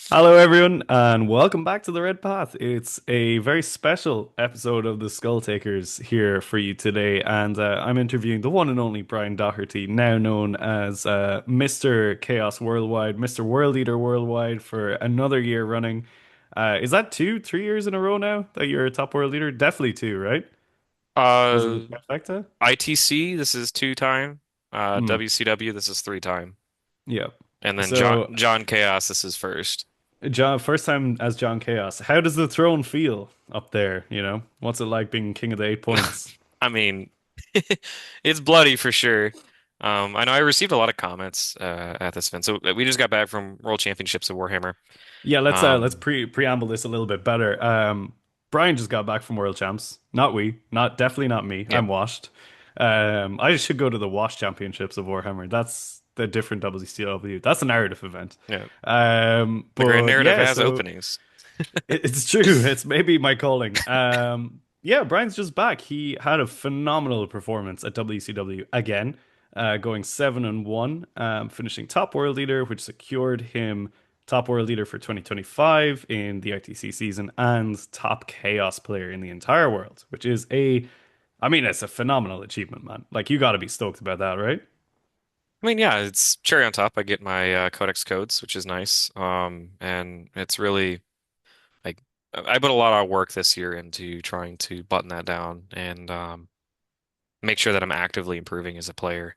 Hello, everyone, and welcome back to the Red Path. It's a very special episode of the Skull Takers here for you today, and I'm interviewing the one and only Brian Doherty, now known as Mr. Chaos Worldwide, Mr. World Eater Worldwide for another year running. Is that 3 years in a row now that you're a top world leader? Definitely two, right? Was it a Uh, trifecta? ITC, this is two time. Hmm. WCW, this is three time. Yeah. And then So, John Chaos, this is first. John, first time as John Chaos. How does the throne feel up there? What's it like being king of the 8 points? I mean, it's bloody for sure. I know I received a lot of comments at this event. So we just got back from World Championships of Warhammer. Yeah, let's Um, preamble this a little bit better. Brian just got back from World Champs. Not we, not definitely not me. yeah, I'm washed. I should go to the Wash Championships of Warhammer. That's the different WCW. That's a narrative event. yeah. The grand But narrative yeah, has so openings. it's true. It's maybe my calling. Yeah, Brian's just back. He had a phenomenal performance at WCW again, going 7-1, finishing top world leader, which secured him top world leader for 2025 in the ITC season and top chaos player in the entire world, which is I mean, it's a phenomenal achievement, man. Like, you got to be stoked about that, right? I mean, yeah, it's cherry on top. I get my Codex codes, which is nice. And it's really like I put a lot of work this year into trying to button that down and make sure that I'm actively improving as a player.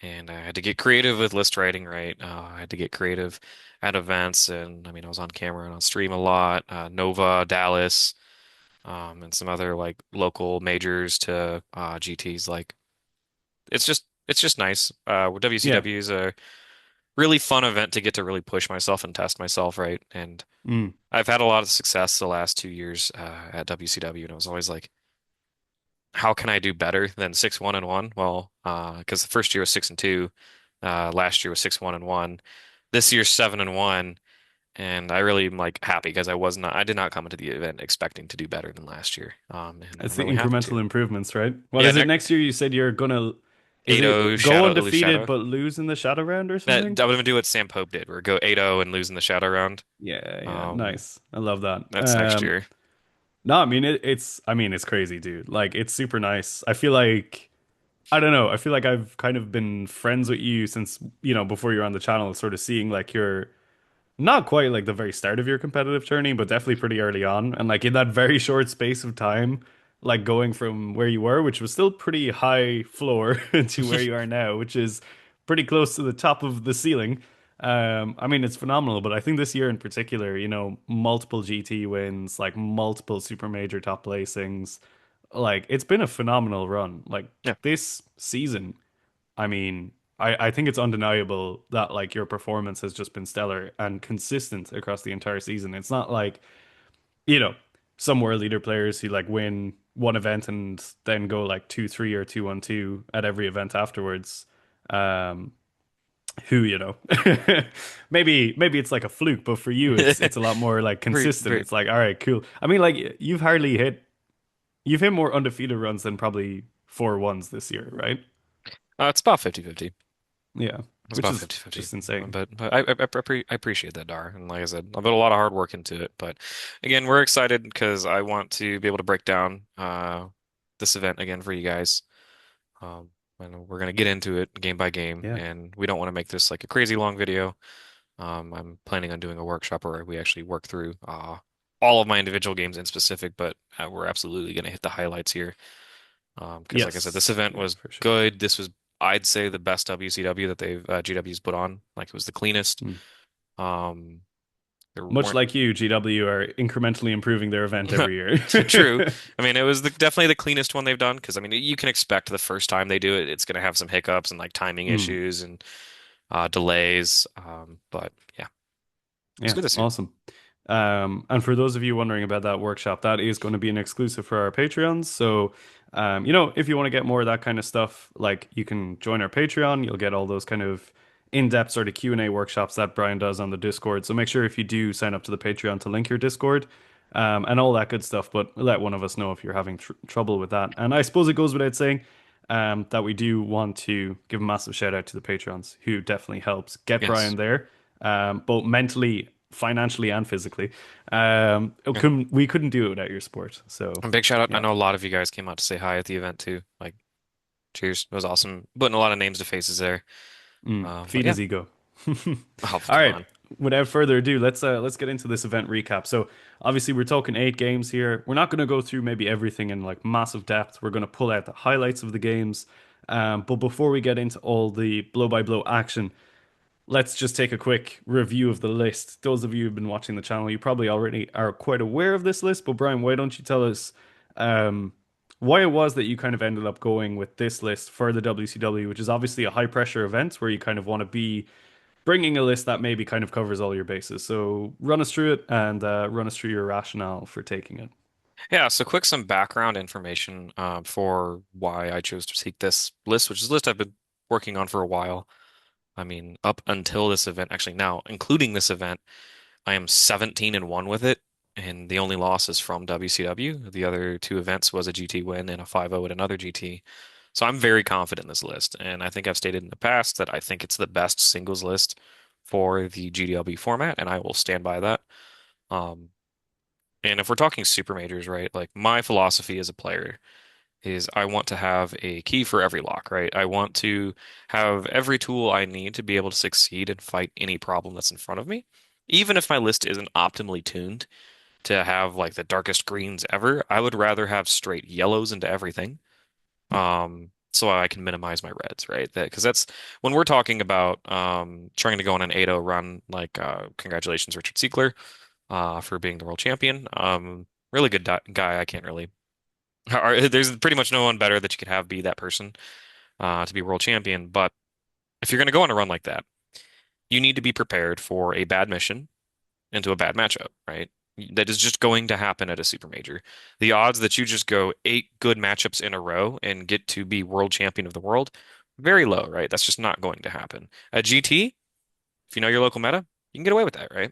And I had to get creative with list writing, right? I had to get creative at events, and I mean, I was on camera and on stream a lot. Nova, Dallas, and some other like local majors to GTs. Like, it's just nice. Yeah. WCW is a really fun event to get to really push myself and test myself, right? And Mm. I've had a lot of success the last 2 years at WCW, and I was always like, how can I do better than 6-1-1? Well, because the first year was 6-2, last year was 6-1-1, this year's 7-1, and I really am like happy because I did not come into the event expecting to do better than last year, and I'm It's the really happy incremental to. improvements, right? What Yeah, is it next year? You said you're gonna, is 8-0 it go Shadow, lose undefeated Shadow. but lose in the shadow round or That something? I would do what Sam Pope did, where go 8-0 and lose in the Shadow round. Yeah, yeah, Um, nice. I love that. that's next year. No, I mean it's crazy, dude. Like it's super nice. I feel like I don't know. I feel like I've kind of been friends with you since, before you're on the channel, sort of seeing like you're not quite like the very start of your competitive journey, but definitely pretty early on. And like in that very short space of time, like going from where you were, which was still pretty high floor, to where you are now, which is pretty close to the top of the ceiling. I mean, it's phenomenal, but I think this year in particular, multiple GT wins, like multiple super major top placings, like it's been a phenomenal run. Like Yeah. this season, I mean, I think it's undeniable that like your performance has just been stellar and consistent across the entire season. It's not like, you know, some world leader players who like win one event and then go like 2-3 or 2-1-2 at every event afterwards. Um, who, maybe it's like a fluke, but for you it's a lot more like Very, consistent. very, It's like, all right, cool. I mean, like you've hit more undefeated runs than probably 4-1s this year, right? it's about 50-50. Yeah, It's which about is 50-50. just insane. But I appreciate that, Dar. And like I said, I put a lot of hard work into it. But again, we're excited because I want to be able to break down this event again for you guys. And we're gonna get into it game by game, Yeah. and we don't want to make this like a crazy long video. I'm planning on doing a workshop where we actually work through all of my individual games in specific, but we're absolutely gonna hit the highlights here. Because like I said, this Yes. event Yeah, was for sure. good. This was, I'd say, the best WCW that they've GW's put on. Like it was the cleanest. Mm. Um, there Much weren't like you, GW are incrementally improving their event every year. true. I mean, it was definitely the cleanest one they've done because I mean, you can expect the first time they do it, it's going to have some hiccups and like timing Mm. issues and delays. But yeah, it was Yeah, good this year. awesome. And for those of you wondering about that workshop, that is going to be an exclusive for our Patreons. So, if you want to get more of that kind of stuff, like you can join our Patreon. You'll get all those kind of in-depth sort of Q&A workshops that Brian does on the Discord. So make sure if you do sign up to the Patreon to link your Discord, and all that good stuff. But let one of us know if you're having trouble with that. And I suppose it goes without saying, that we do want to give a massive shout out to the Patreons who definitely helps get Yes. Brian there, both mentally, financially, and physically. Yeah. We couldn't do it without your support. So And big shout out. I yeah, know a lot of you guys came out to say hi at the event too. Like, cheers. It was awesome. Putting a lot of names to faces there. But feed yeah. his ego. Oh, All come right. on. Without further ado, let's get into this event recap. So obviously we're talking 8 games here. We're not going to go through maybe everything in like massive depth. We're going to pull out the highlights of the games. But before we get into all the blow by blow action, let's just take a quick review of the list. Those of you who've been watching the channel, you probably already are quite aware of this list. But Brian, why don't you tell us um, why it was that you kind of ended up going with this list for the WCW, which is obviously a high pressure event where you kind of want to be bringing a list that maybe kind of covers all your bases. So run us through it and run us through your rationale for taking it. Yeah, so quick some background information for why I chose to seek this list, which is a list I've been working on for a while. I mean, up until this event, actually now, including this event, I am 17 and 1 with it, and the only loss is from WCW. The other two events was a GT win and a 5-0 at another GT. So I'm very confident in this list, and I think I've stated in the past that I think it's the best singles list for the GDLB format, and I will stand by that. Um, and if we're talking super majors, right, like my philosophy as a player is I want to have a key for every lock, right? I want to have every tool I need to be able to succeed and fight any problem that's in front of me. Even if my list isn't optimally tuned to have like the darkest greens ever, I would rather have straight yellows into everything. So I can minimize my reds, right? That because that's when we're talking about trying to go on an 8-0 run, like congratulations, Richard Siegler, for being the world champion. Really good guy. I can't really there's pretty much no one better that you could have be that person to be world champion. But if you're going to go on a run like that, you need to be prepared for a bad mission into a bad matchup, right? That is just going to happen at a super major. The odds that you just go 8 good matchups in a row and get to be world champion of the world, very low, right? That's just not going to happen. At GT, if you know your local meta, you can get away with that, right?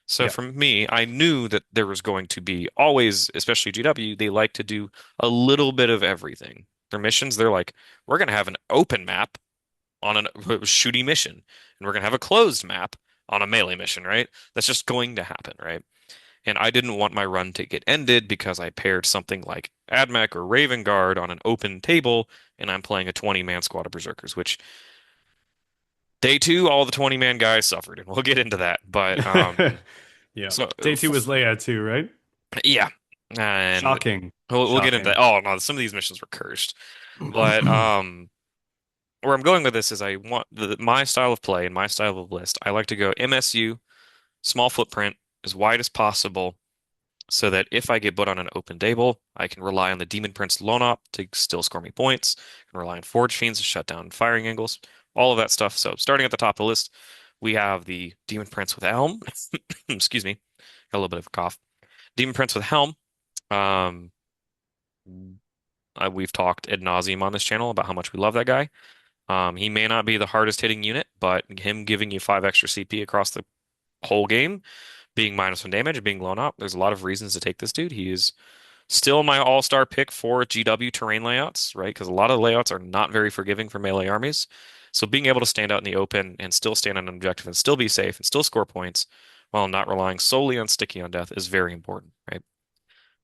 So Yeah. for me, I knew that there was going to be always, especially GW, they like to do a little bit of everything. Their missions, they're like, we're going to have an open map on a shooty mission, and we're going to have a closed map on a melee mission, right? That's just going to happen, right? And I didn't want my run to get ended because I paired something like AdMech or Raven Guard on an open table, and I'm playing a 20-man squad of Berserkers, which day two, all the 20-man guys suffered, and we'll get into that. But Yeah. so Day two was layout too, right? yeah, and Shocking. we'll get into Shocking. that. Oh no, some of these missions were cursed. But where I'm going with this is I want my style of play and my style of list. I like to go MSU, small footprint, as wide as possible, so that if I get put on an open table, I can rely on the Demon Prince lone op to still score me points. I can rely on Forge Fiends to shut down firing angles, all of that stuff. So starting at the top of the list, we have the Demon Prince with Helm. Excuse me, got a little bit of a cough. Demon Prince with Helm. Um, we've talked ad nauseum on this channel about how much we love that guy. He may not be the hardest hitting unit, but him giving you 5 extra CP across the whole game, being -1 damage, being blown up, there's a lot of reasons to take this dude. He is still my all-star pick for GW terrain layouts, right? Because a lot of layouts are not very forgiving for melee armies. So being able to stand out in the open and still stand on an objective and still be safe and still score points while not relying solely on sticky on death is very important, right?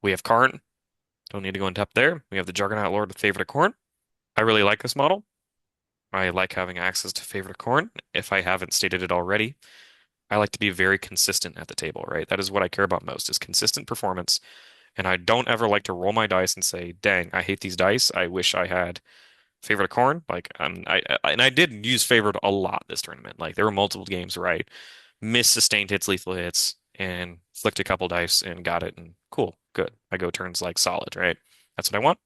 We have Khorne. Don't need to go in depth there. We have the Juggernaut Lord with Favorite of Khorne. I really like this model. I like having access to Favorite of Khorne. If I haven't stated it already, I like to be very consistent at the table, right? That is what I care about most is consistent performance. And I don't ever like to roll my dice and say, dang, I hate these dice. I wish I had Favorite of Khorne. Like and I did use Favorite a lot this tournament. Like there were multiple games where I missed sustained hits, lethal hits, and flicked a couple dice and got it. And cool, good. I go turns like solid, right? That's what I want.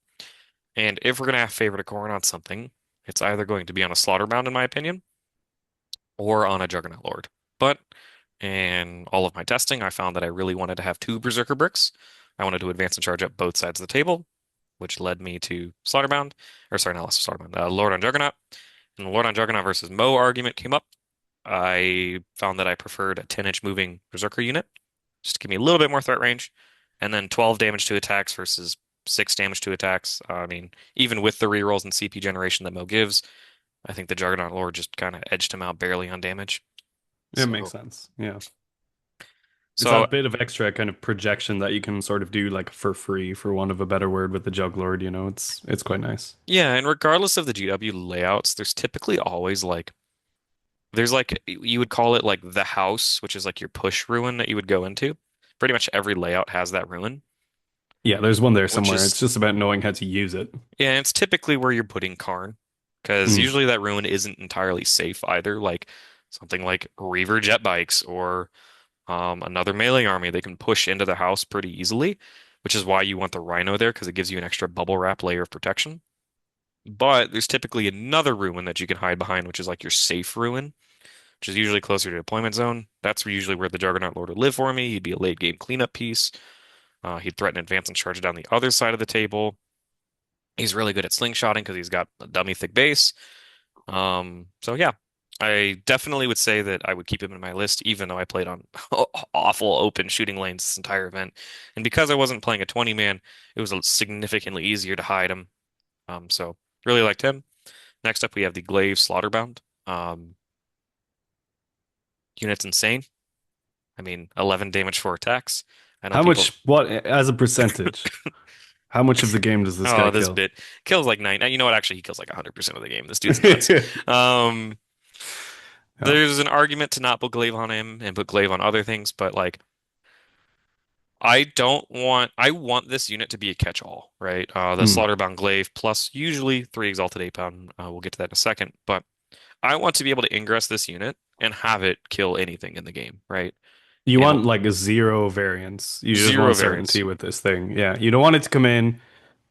And if we're gonna have Favorite of Khorne on something, it's either going to be on a Slaughterbound, in my opinion, or on a Juggernaut Lord. But And all of my testing, I found that I really wanted to have two Berserker bricks. I wanted to advance and charge up both sides of the table, which led me to Slaughterbound, or sorry, not Slaughterbound, Lord on Juggernaut. And the Lord on Juggernaut versus Mo argument came up. I found that I preferred a 10-inch moving Berserker unit, just to give me a little bit more threat range, and then 12 damage to attacks versus 6 damage to attacks. I mean, even with the rerolls and CP generation that Mo gives, I think the Juggernaut Lord just kind of edged him out barely on damage. It makes So, sense. Yeah. It's so that bit of extra kind of projection that you can sort of do like for free, for want of a better word, with the Juglord, you know, it's quite nice. yeah, and regardless of the GW layouts, there's typically always like there's like you would call it like the house, which is like your push ruin that you would go into. Pretty much every layout has that ruin, Yeah, there's one there which somewhere. is It's just about knowing how to use it. yeah, it's typically where you're putting Khorne, because Mm. usually that ruin isn't entirely safe either. Like something like Reaver jet bikes or another melee army, they can push into the house pretty easily, which is why you want the Rhino there because it gives you an extra bubble wrap layer of protection. But there's typically another ruin that you can hide behind, which is like your safe ruin, which is usually closer to deployment zone. That's usually where the Juggernaut Lord would live for me. He'd be a late game cleanup piece. He'd threaten advance and charge down the other side of the table. He's really good at slingshotting because he's got a dummy thick base. So yeah, I definitely would say that I would keep him in my list, even though I played on awful open shooting lanes this entire event. And because I wasn't playing a 20 man, it was significantly easier to hide him. So really liked him. Next up, we have the Glaive Slaughterbound. Um, Unit's insane. I mean, 11 damage for attacks. I know How people. much, what, as a percentage, how much of the game does this guy Oh, this kill? bit kills like nine. You know what? Actually, he kills like 100% of the game. This dude's nuts. Um, Yeah. there's an argument to not put glaive on him and put glaive on other things, but like I don't want. I want this unit to be a catch-all, right? The Mm. Slaughterbound glaive plus usually three Exalted 8 pound. We'll get to that in a second, but I want to be able to ingress this unit and have it kill anything in the game, right? You And want like a zero variance. You just zero want variance. certainty with this thing. Yeah. You don't want it to come in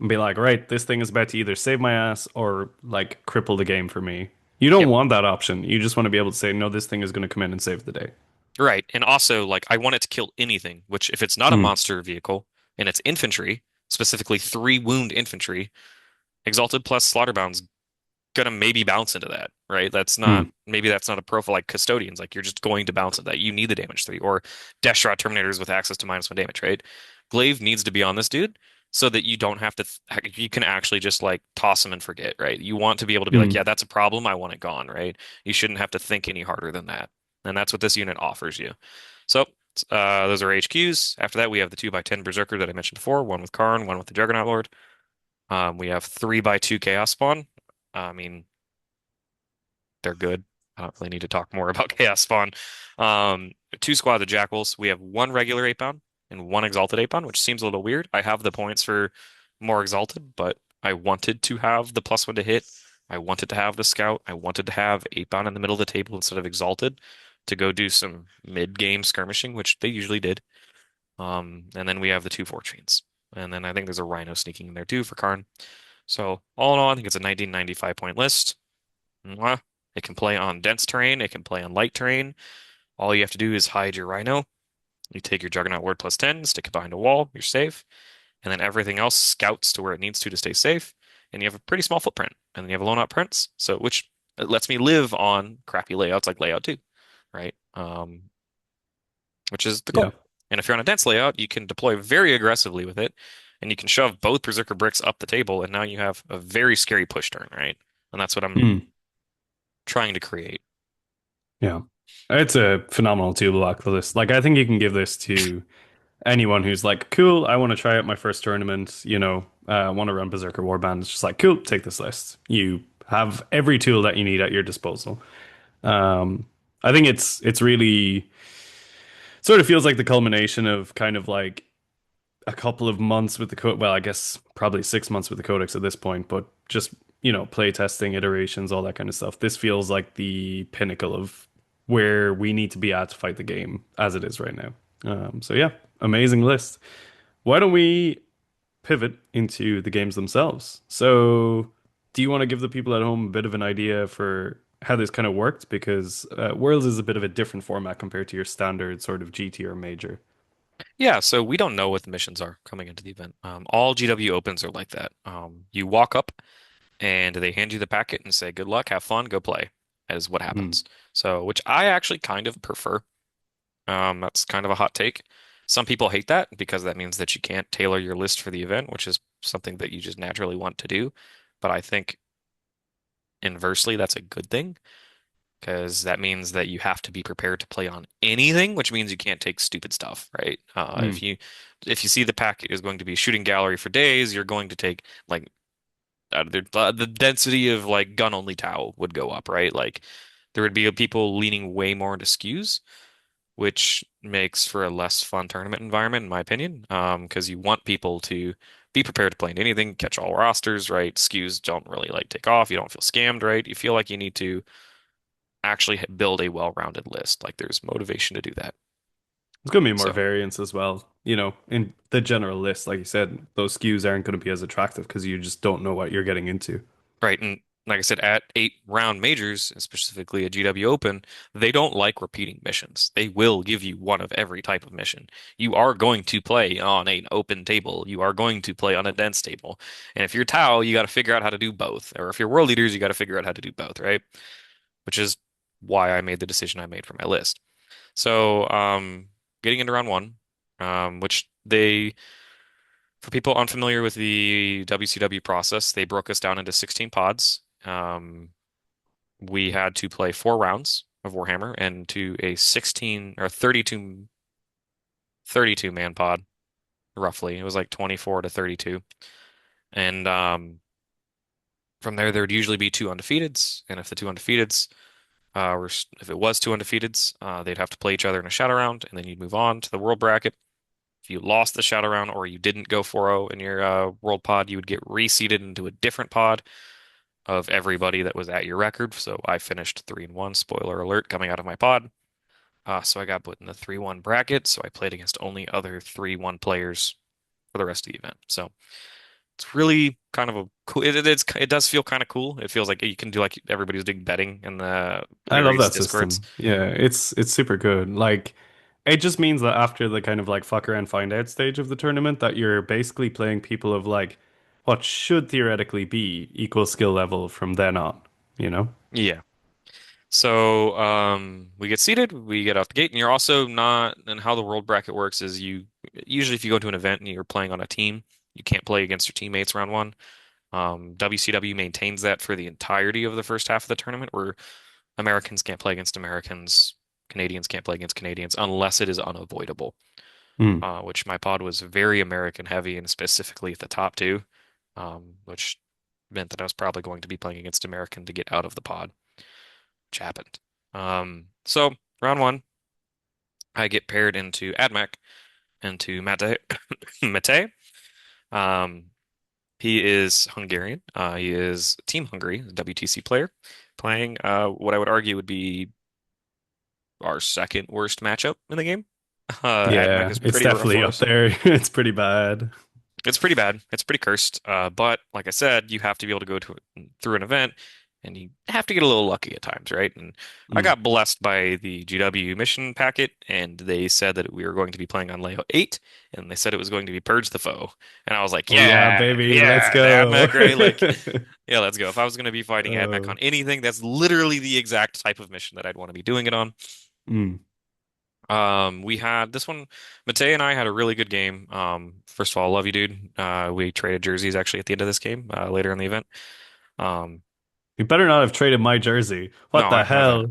and be like, right, this thing is about to either save my ass or like cripple the game for me. You don't Yep. want that option. You just want to be able to say, no, this thing is going to come in and save the day. Right. And also, like, I want it to kill anything, which if it's not a Mm. monster vehicle and it's infantry, specifically three wound infantry, Exalted plus Slaughterbound's gonna maybe bounce into that, right? Mm. Maybe that's not a profile like Custodians. Like, you're just going to bounce into that. You need the damage three or Deshra Terminators with access to -1 damage, right? Glaive needs to be on this dude so that you don't have to, you can actually just like toss him and forget, right? You want to be able to be like, Mm. yeah, that's a problem. I want it gone, right? You shouldn't have to think any harder than that. And that's what this unit offers you. So, those are HQs. After that, we have the 2x10 Berserker that I mentioned before, one with Karn, one with the Juggernaut Lord. We have 3x2 Chaos Spawn. I mean, they're good. I don't really need to talk more about Chaos Spawn. Two squads of Jackals. We have one regular 8 pound and one Exalted 8 pound, which seems a little weird. I have the points for more Exalted, but I wanted to have the +1 to hit. I wanted to have the Scout. I wanted to have 8 pound in the middle of the table instead of Exalted to go do some mid-game skirmishing, which they usually did. And then we have the two Fortunes. And then I think there's a Rhino sneaking in there too for Karn. So all in all, I think it's a 1995 point list. Mwah. It can play on dense terrain. It can play on light terrain. All you have to do is hide your Rhino. You take your Juggernaut Ward +10, stick it behind a wall. You're safe. And then everything else scouts to where it needs to stay safe. And you have a pretty small footprint. And then you have a lone out prince. So which it lets me live on crappy layouts like layout 2, right? Which is the Yeah. goal. And if you're on a dense layout, you can deploy very aggressively with it. And you can shove both Berserker bricks up the table. And now you have a very scary push turn, right? And that's what I'm Mm. trying to create. Yeah. It's a phenomenal tool block list. Like, I think you can give this to anyone who's like, cool, I want to try out my first tournament, want to run Berserker Warband. It's just like, cool, take this list. You have every tool that you need at your disposal. Um, I think it's really sort of feels like the culmination of kind of like a couple of months with the code. Well, I guess probably 6 months with the codex at this point, but just, play testing, iterations, all that kind of stuff. This feels like the pinnacle of where we need to be at to fight the game as it is right now. So yeah, amazing list. Why don't we pivot into the games themselves? So, do you want to give the people at home a bit of an idea for how this kind of worked because Worlds is a bit of a different format compared to your standard sort of GT or major. Yeah, so we don't know what the missions are coming into the event. All GW Opens are like that. You walk up and they hand you the packet and say, "Good luck, have fun, go play." That is what Mm. happens. So, which I actually kind of prefer. That's kind of a hot take. Some people hate that because that means that you can't tailor your list for the event, which is something that you just naturally want to do. But I think inversely, that's a good thing because that means that you have to be prepared to play on anything, which means you can't take stupid stuff, right? Mm. If you see the pack is going to be shooting gallery for days, you're going to take like the density of like gun only Tau would go up, right? Like there would be people leaning way more into skews, which makes for a less fun tournament environment, in my opinion. Because you want people to be prepared to play in anything, catch all rosters, right? Skews don't really like take off. You don't feel scammed, right? You feel like you need to actually build a well-rounded list. Like there's motivation to do that. There's going to be more So, variance as well. In the general list, like you said, those skews aren't going to be as attractive because you just don't know what you're getting into. right. And like I said, at 8 round majors, specifically a GW Open, they don't like repeating missions. They will give you one of every type of mission. You are going to play on an open table. You are going to play on a dense table. And if you're Tau, you got to figure out how to do both. Or if you're World Leaders, you got to figure out how to do both, right? Which is why I made the decision I made for my list. So, getting into round one, which for people unfamiliar with the WCW process, they broke us down into 16 pods. We had to play 4 rounds of Warhammer and to a 16 or 32 man pod, roughly. It was like 24 to 32. And from there would usually be two undefeateds. And if the two undefeateds if it was two undefeateds, they'd have to play each other in a shadow round, and then you'd move on to the world bracket. If you lost the shadow round or you didn't go 4-0 in your world pod, you would get reseeded into a different pod of everybody that was at your record. So I finished 3-1, spoiler alert, coming out of my pod. So I got put in the 3-1 bracket. So I played against only other 3-1 players for the rest of the event. So it's really kind of a cool. It does feel kind of cool. It feels like you can do like everybody's doing betting in the I love various that discords. system. Yeah, it's super good. Like it just means that after the kind of like fuck around find out stage of the tournament that you're basically playing people of like what should theoretically be equal skill level from then on, you know? Yeah. So we get seated, we get out the gate, and you're also not. And how the world bracket works is you usually if you go to an event and you're playing on a team, you can't play against your teammates round one. WCW maintains that for the entirety of the first half of the tournament, where Americans can't play against Americans, Canadians can't play against Canadians unless it is unavoidable. Mm. Which my pod was very American heavy, and specifically at the top two, which meant that I was probably going to be playing against American to get out of the pod, which happened. So round one, I get paired into AdMech into Mate. Mate. Um, he is Hungarian. He is Team Hungary, a WTC player, playing what I would argue would be our second worst matchup in the game. AdMech Yeah, is it's pretty rough definitely for up us. there. It's pretty bad. It's pretty bad. It's pretty cursed. But like I said, you have to be able to go through an event, and you have to get a little lucky at times, right? And I Mm. got blessed by the GW mission packet, and they said that we were going to be playing on layout 8, and they said it was going to be Purge the Foe, and I was like, Oh yeah, yeah, baby, let's yeah, the go. AdMech, right? Like, yeah, let's go. If I was going to be fighting AdMech Uh, on anything, that's literally the exact type of mission that I'd want to be doing it on. mm. We had this one, Matei and I had a really good game. First of all, love you, dude. We traded jerseys actually at the end of this game, later in the event. Um, You better not have traded my jersey. What no, I the haven't. hell?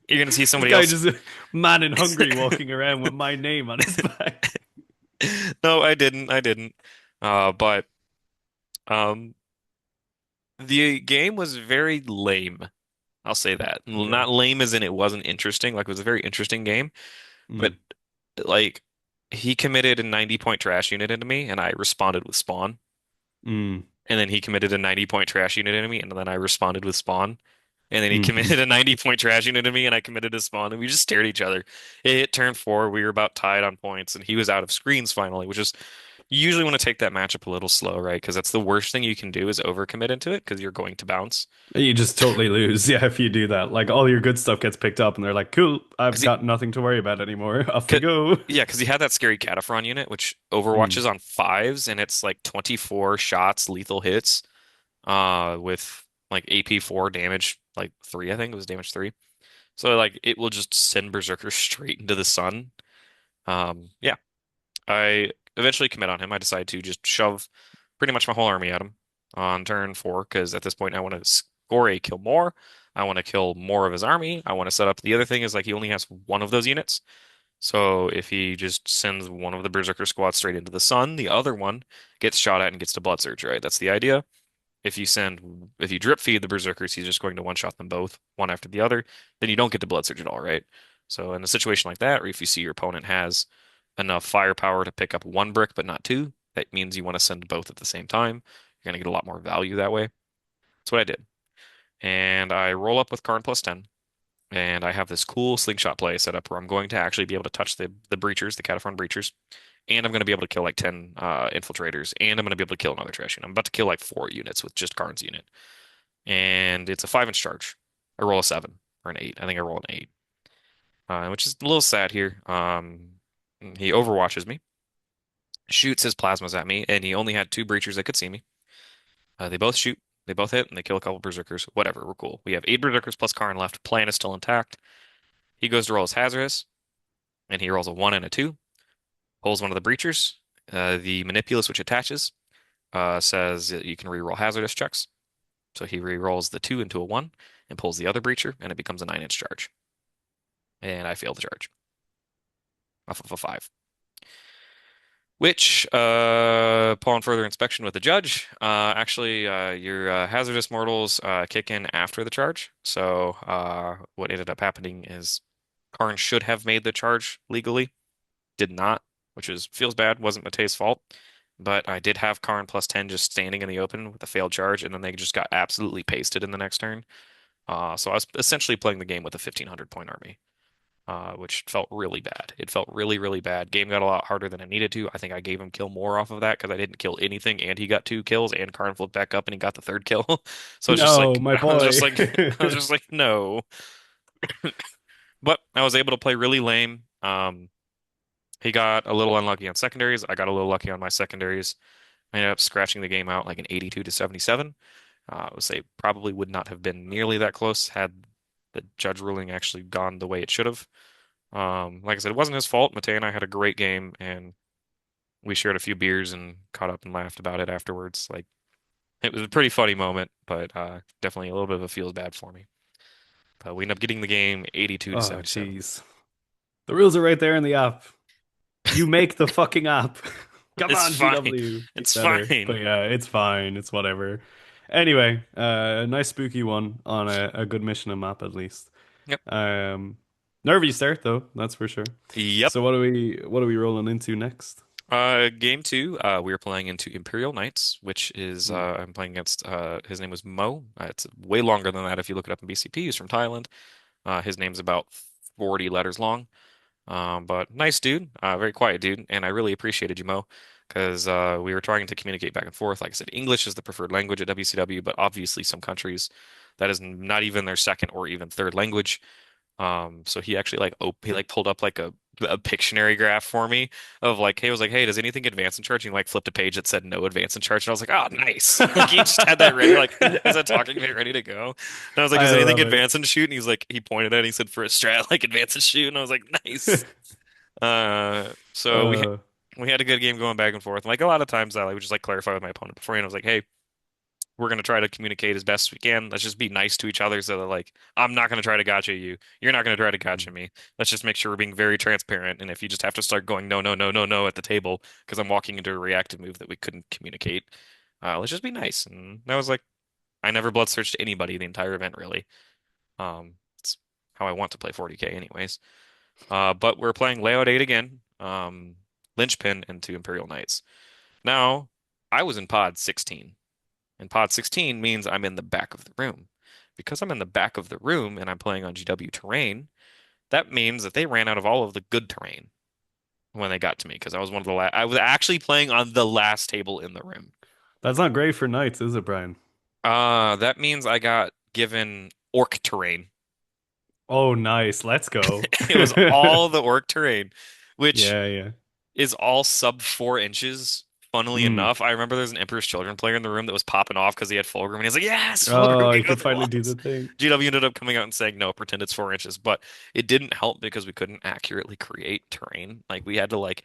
You're gonna see This somebody guy else. just man in Hungary walking around with my name on his back. No, I didn't. I didn't. But um, the game was very lame. I'll say that. Okay. Not lame as in it wasn't interesting. Like it was a very interesting game, but Mm. like he committed a 90-point trash unit into me, and I responded with spawn. Mm. And then he committed a 90-point trash unit into me, and then I responded with spawn. And then he Mm. committed a 90-point trash unit into me, and I committed a spawn, and we just stared at each other. It hit turn 4, we were about tied on points, and he was out of screens finally, which is You usually want to take that matchup a little slow, right? Because that's the worst thing you can do is overcommit into it because you're going to bounce. You just totally lose, yeah, if you do that. Like all your good stuff gets picked up, and they're like, "Cool, I've Because he, got nothing to worry about anymore. Off we 'cause- go." yeah, because he had that scary Cataphren unit, which Hmm. overwatches on fives, and it's like 24 shots, lethal hits, with like AP 4 damage, like 3, I think it was damage 3. So like it will just send Berserker straight into the sun. Yeah, I eventually commit on him. I decide to just shove pretty much my whole army at him on turn 4 because at this point I want to score a kill more. I want to kill more of his army. I want to set up. The other thing is like he only has one of those units. So if he just sends one of the Berserker squads straight into the sun, the other one gets shot at and gets to Blood Surge, right? That's the idea. If you drip feed the Berserkers, he's just going to one-shot them both, one after the other. Then you don't get to Blood Surge at all, right? So in a situation like that, or if you see your opponent has enough firepower to pick up one brick but not two, that means you want to send both at the same time. You're going to get a lot more value that way. That's what I did. And I roll up with Karn plus 10. And I have this cool slingshot play set up where I'm going to actually be able to touch the breachers, the Cataphrone breachers, and I'm going to be able to kill like 10 infiltrators, and I'm going to be able to kill another trash unit. I'm about to kill like 4 units with just Karn's unit. And it's a 5-inch charge. I roll a 7 or an 8. I think I roll an 8, which is a little sad here. He overwatches me, shoots his plasmas at me, and he only had 2 breachers that could see me. They both shoot, they both hit, and they kill a couple berserkers. Whatever, we're cool. We have 8 berserkers plus Karn left. Plan is still intact. He goes to roll his hazardous, and he rolls a 1 and a 2. Pulls one of the breachers. The manipulus, which attaches, says that you can reroll hazardous checks. So he rerolls the 2 into a 1 and pulls the other breacher, and it becomes a 9-inch charge. And I fail the charge off of a 5. Which, upon further inspection with the judge, actually, your hazardous mortals kick in after the charge. So, what ended up happening is Karn should have made the charge legally, did not, which is feels bad. Wasn't Mate's fault, but I did have Karn plus 10 just standing in the open with a failed charge, and then they just got absolutely pasted in the next turn. So I was essentially playing the game with a 1,500 point army, which felt really bad. It felt really, really bad. Game got a lot harder than it needed to. I think I gave him kill more off of that because I didn't kill anything, and he got 2 kills, and Karn flipped back up and he got the third kill. So it's just No, like my I was just boy. like I was just like no. But I was able to play really lame. He got a little unlucky on secondaries. I got a little lucky on my secondaries. I ended up scratching the game out like an 82 to 77. I would say probably would not have been nearly that close had the judge ruling actually gone the way it should have. Like I said, it wasn't his fault. Matei and I had a great game, and we shared a few beers and caught up and laughed about it afterwards. Like it was a pretty funny moment, but definitely a little bit of a feels bad for me. But we ended up getting the game 82 to Oh, 77. jeez. The rules are right there in the app. You make the fucking app. Come It's on, fine. GW. Be It's better. But fine. yeah, it's fine. It's whatever. Anyway, a nice spooky one on a good mission and map at least. Yep. Um, Nervy start though, that's for sure. Yep. So what are we rolling into next? Game 2, we are playing into Imperial Knights, which is Hmm. I'm playing against his name was Mo. It's way longer than that if you look it up in BCP. He's from Thailand. His name's about 40 letters long. But nice dude, very quiet dude, and I really appreciated you, Mo, because we were trying to communicate back and forth. Like I said, English is the preferred language at WCW, but obviously some countries that is not even their second or even third language. So he actually like he like pulled up like a Pictionary graph for me of like, hey, was like, hey, does anything advance in charge? And he like flipped a page that said no advance in charge, and I was like, oh, nice. Like he just had that ready, like as a talking bit ready to go. And I was like, I is anything love it. advance and shoot? And he's like, he pointed at it, and he said for a strat, like advance and shoot, and I was like, nice. So Uh, we had a good game going back and forth. Like a lot of times I would just like clarify with my opponent beforehand. I was like, hey, we're gonna try to communicate as best we can. Let's just be nice to each other so that like I'm not gonna try to gotcha you. You're not gonna try to gotcha me. Let's just make sure we're being very transparent. And if you just have to start going no, no, no, no, no at the table because I'm walking into a reactive move that we couldn't communicate, let's just be nice. And that was like I never blood searched anybody the entire event really. It's how I want to play 40K anyways. But we're playing Layout 8 again. Linchpin into Imperial Knights. Now, I was in pod 16. And pod 16 means I'm in the back of the room. Because I'm in the back of the room and I'm playing on GW terrain, that means that they ran out of all of the good terrain. when they got to me because I was one of the last. I was actually playing on the last table in the room. That's not great for knights, is it, Brian? That means I got given orc terrain. Oh, nice. Let's go. It was all the orc terrain, which Yeah, yeah. is all sub 4 inches. Funnily Mm. enough, I remember there's an Emperor's Children player in the room that was popping off because he had Fulgrim, and he's like, "Yes, Fulgrim Oh, can you go could through finally do the walls." thing. GW ended up coming out and saying, "No, pretend it's 4 inches," but it didn't help because we couldn't accurately create terrain. Like we had to like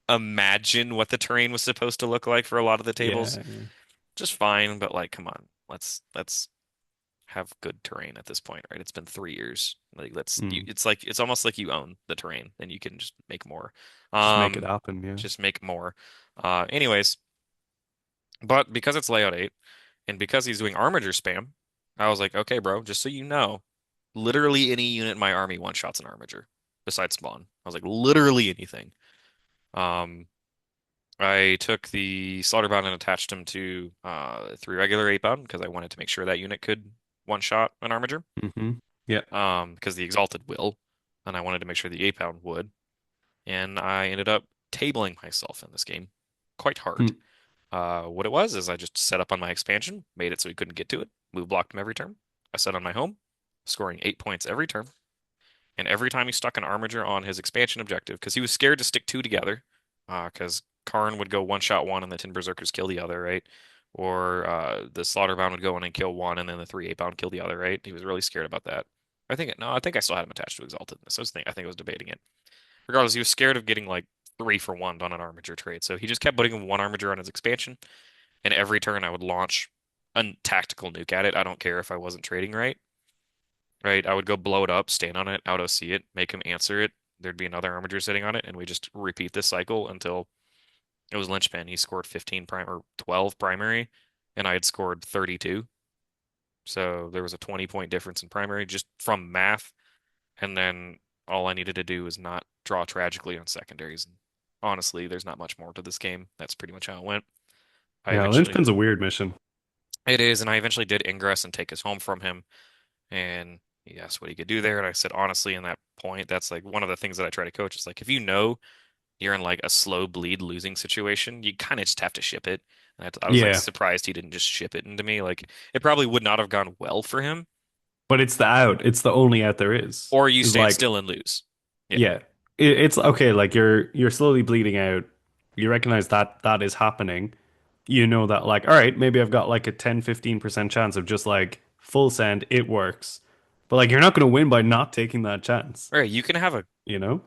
imagine what the terrain was supposed to look like for a lot of the tables. Yeah, yeah. Just fine, but like, come on, let's have good terrain at this point, right? It's been 3 years. Like let's you, Mm. it's like it's almost like you own the terrain and you can just make more. Just make it Um, happen, yeah. just make more. Anyways, but because it's layout 8 and because he's doing armature spam, I was like, okay, bro, just so you know, literally any unit in my army one shots an armature besides spawn. I was like, literally anything. Um, I took the Slaughterbound and attached him to 3 regular 8-bound because I wanted to make sure that unit could one shot an armature. Hmm. Yeah. Because the Exalted will, and I wanted to make sure the 8-pound would. And I ended up tabling myself in this game quite hard. Mm. What it was is I just set up on my expansion, made it so he couldn't get to it, move blocked him every turn. I set on my home, scoring 8 points every turn. And every time he stuck an armature on his expansion objective, because he was scared to stick two together, because Khorne would go one shot one and the Tin Berserkers kill the other, right? Or the Slaughterbound would go in and kill one and then the 3 8-bound kill the other, right? He was really scared about that. I think I still had him attached to Exalted. I think I was debating it. Regardless, he was scared of getting like 3 for 1 on an armature trade, so he just kept putting one armature on his expansion. And every turn I would launch a tactical nuke at it. I don't care if I wasn't trading right. Right? I would go blow it up, stand on it, auto see it, make him answer it. There'd be another armature sitting on it, and we just repeat this cycle until it was linchpin. He scored 15 prime or 12 primary, and I had scored 32. So there was a 20-point difference in primary just from math. And then all I needed to do was not draw tragically on secondaries. And honestly, there's not much more to this game. That's pretty much how it went. I Yeah, eventually, Linchpin's a weird mission. it is, and I eventually did ingress and take his home from him. And he asked what he could do there. And I said, honestly, in that point, that's like one of the things that I try to coach is like, if you know you're in like a slow bleed losing situation, you kind of just have to ship it. And I was like Yeah, surprised he didn't just ship it into me. Like it probably would not have gone well for him, but it's the out. It's the only out there is. or you Is stand like, still and lose. Yeah. yeah, it's okay. Like you're slowly bleeding out. You recognize that that is happening. You know that like, all right, maybe I've got like a 10-15% chance of just like full send, it works. But like you're not going to win by not taking that chance, All right, you know?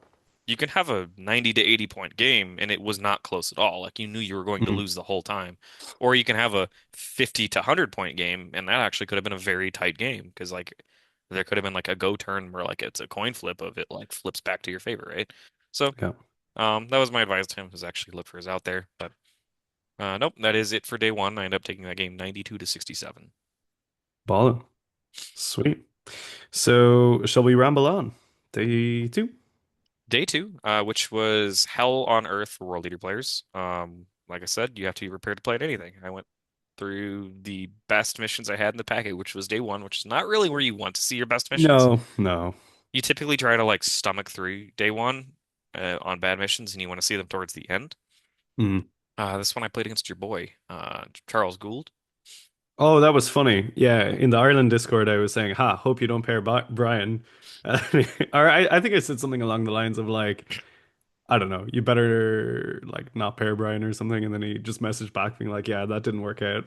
you can have a 90 to 80 point game and it was not close at all. Like you knew you were going to Mhm. lose the whole time. Or you can have a 50 to 100 point game and that actually could have been a very tight game because like there could have been like a go turn where like it's a coin flip of it like flips back to your favor, right? So, Yeah. that was my advice to him was actually look for his out there. But nope, that is it for day one. I ended up taking that game 92 to 67. Ballin'. Sweet. So shall we ramble on? Day two? Day two, which was hell on earth for world leader players. Like I said, you have to be prepared to play at anything. I went through the best missions I had in the packet, which was day one, which is not really where you want to see your best missions. No, no. You typically try to like stomach through day one on bad missions, and you want to see them towards the end. Mm. This one I played against your boy, Charles Gould. Oh, that was funny. Yeah, in the Ireland Discord, I was saying, "Ha, hope you don't pair Brian." Or I think I said something along the lines of like, I don't know, you better like not pair Brian or something, and then he just messaged back being like, "Yeah, that didn't work out."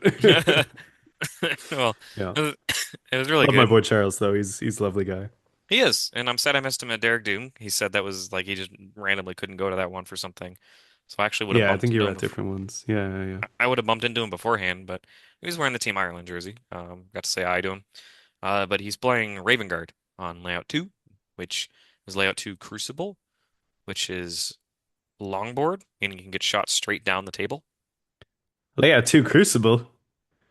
Well, Yeah, it was really love my good. boy Charles though. He's a lovely guy. He is, and I'm sad I missed him at Derek Doom. He said that was like he just randomly couldn't go to that one for something. So I actually would have Yeah, I bumped think into you're him at before. different ones. Yeah, yeah, yeah. I would have bumped into him beforehand, but he was wearing the Team Ireland jersey. Got to say hi to him. But he's playing Raven Guard on layout 2, which is layout 2 Crucible, which is longboard, and you can get shot straight down the table. Leia 2 Crucible.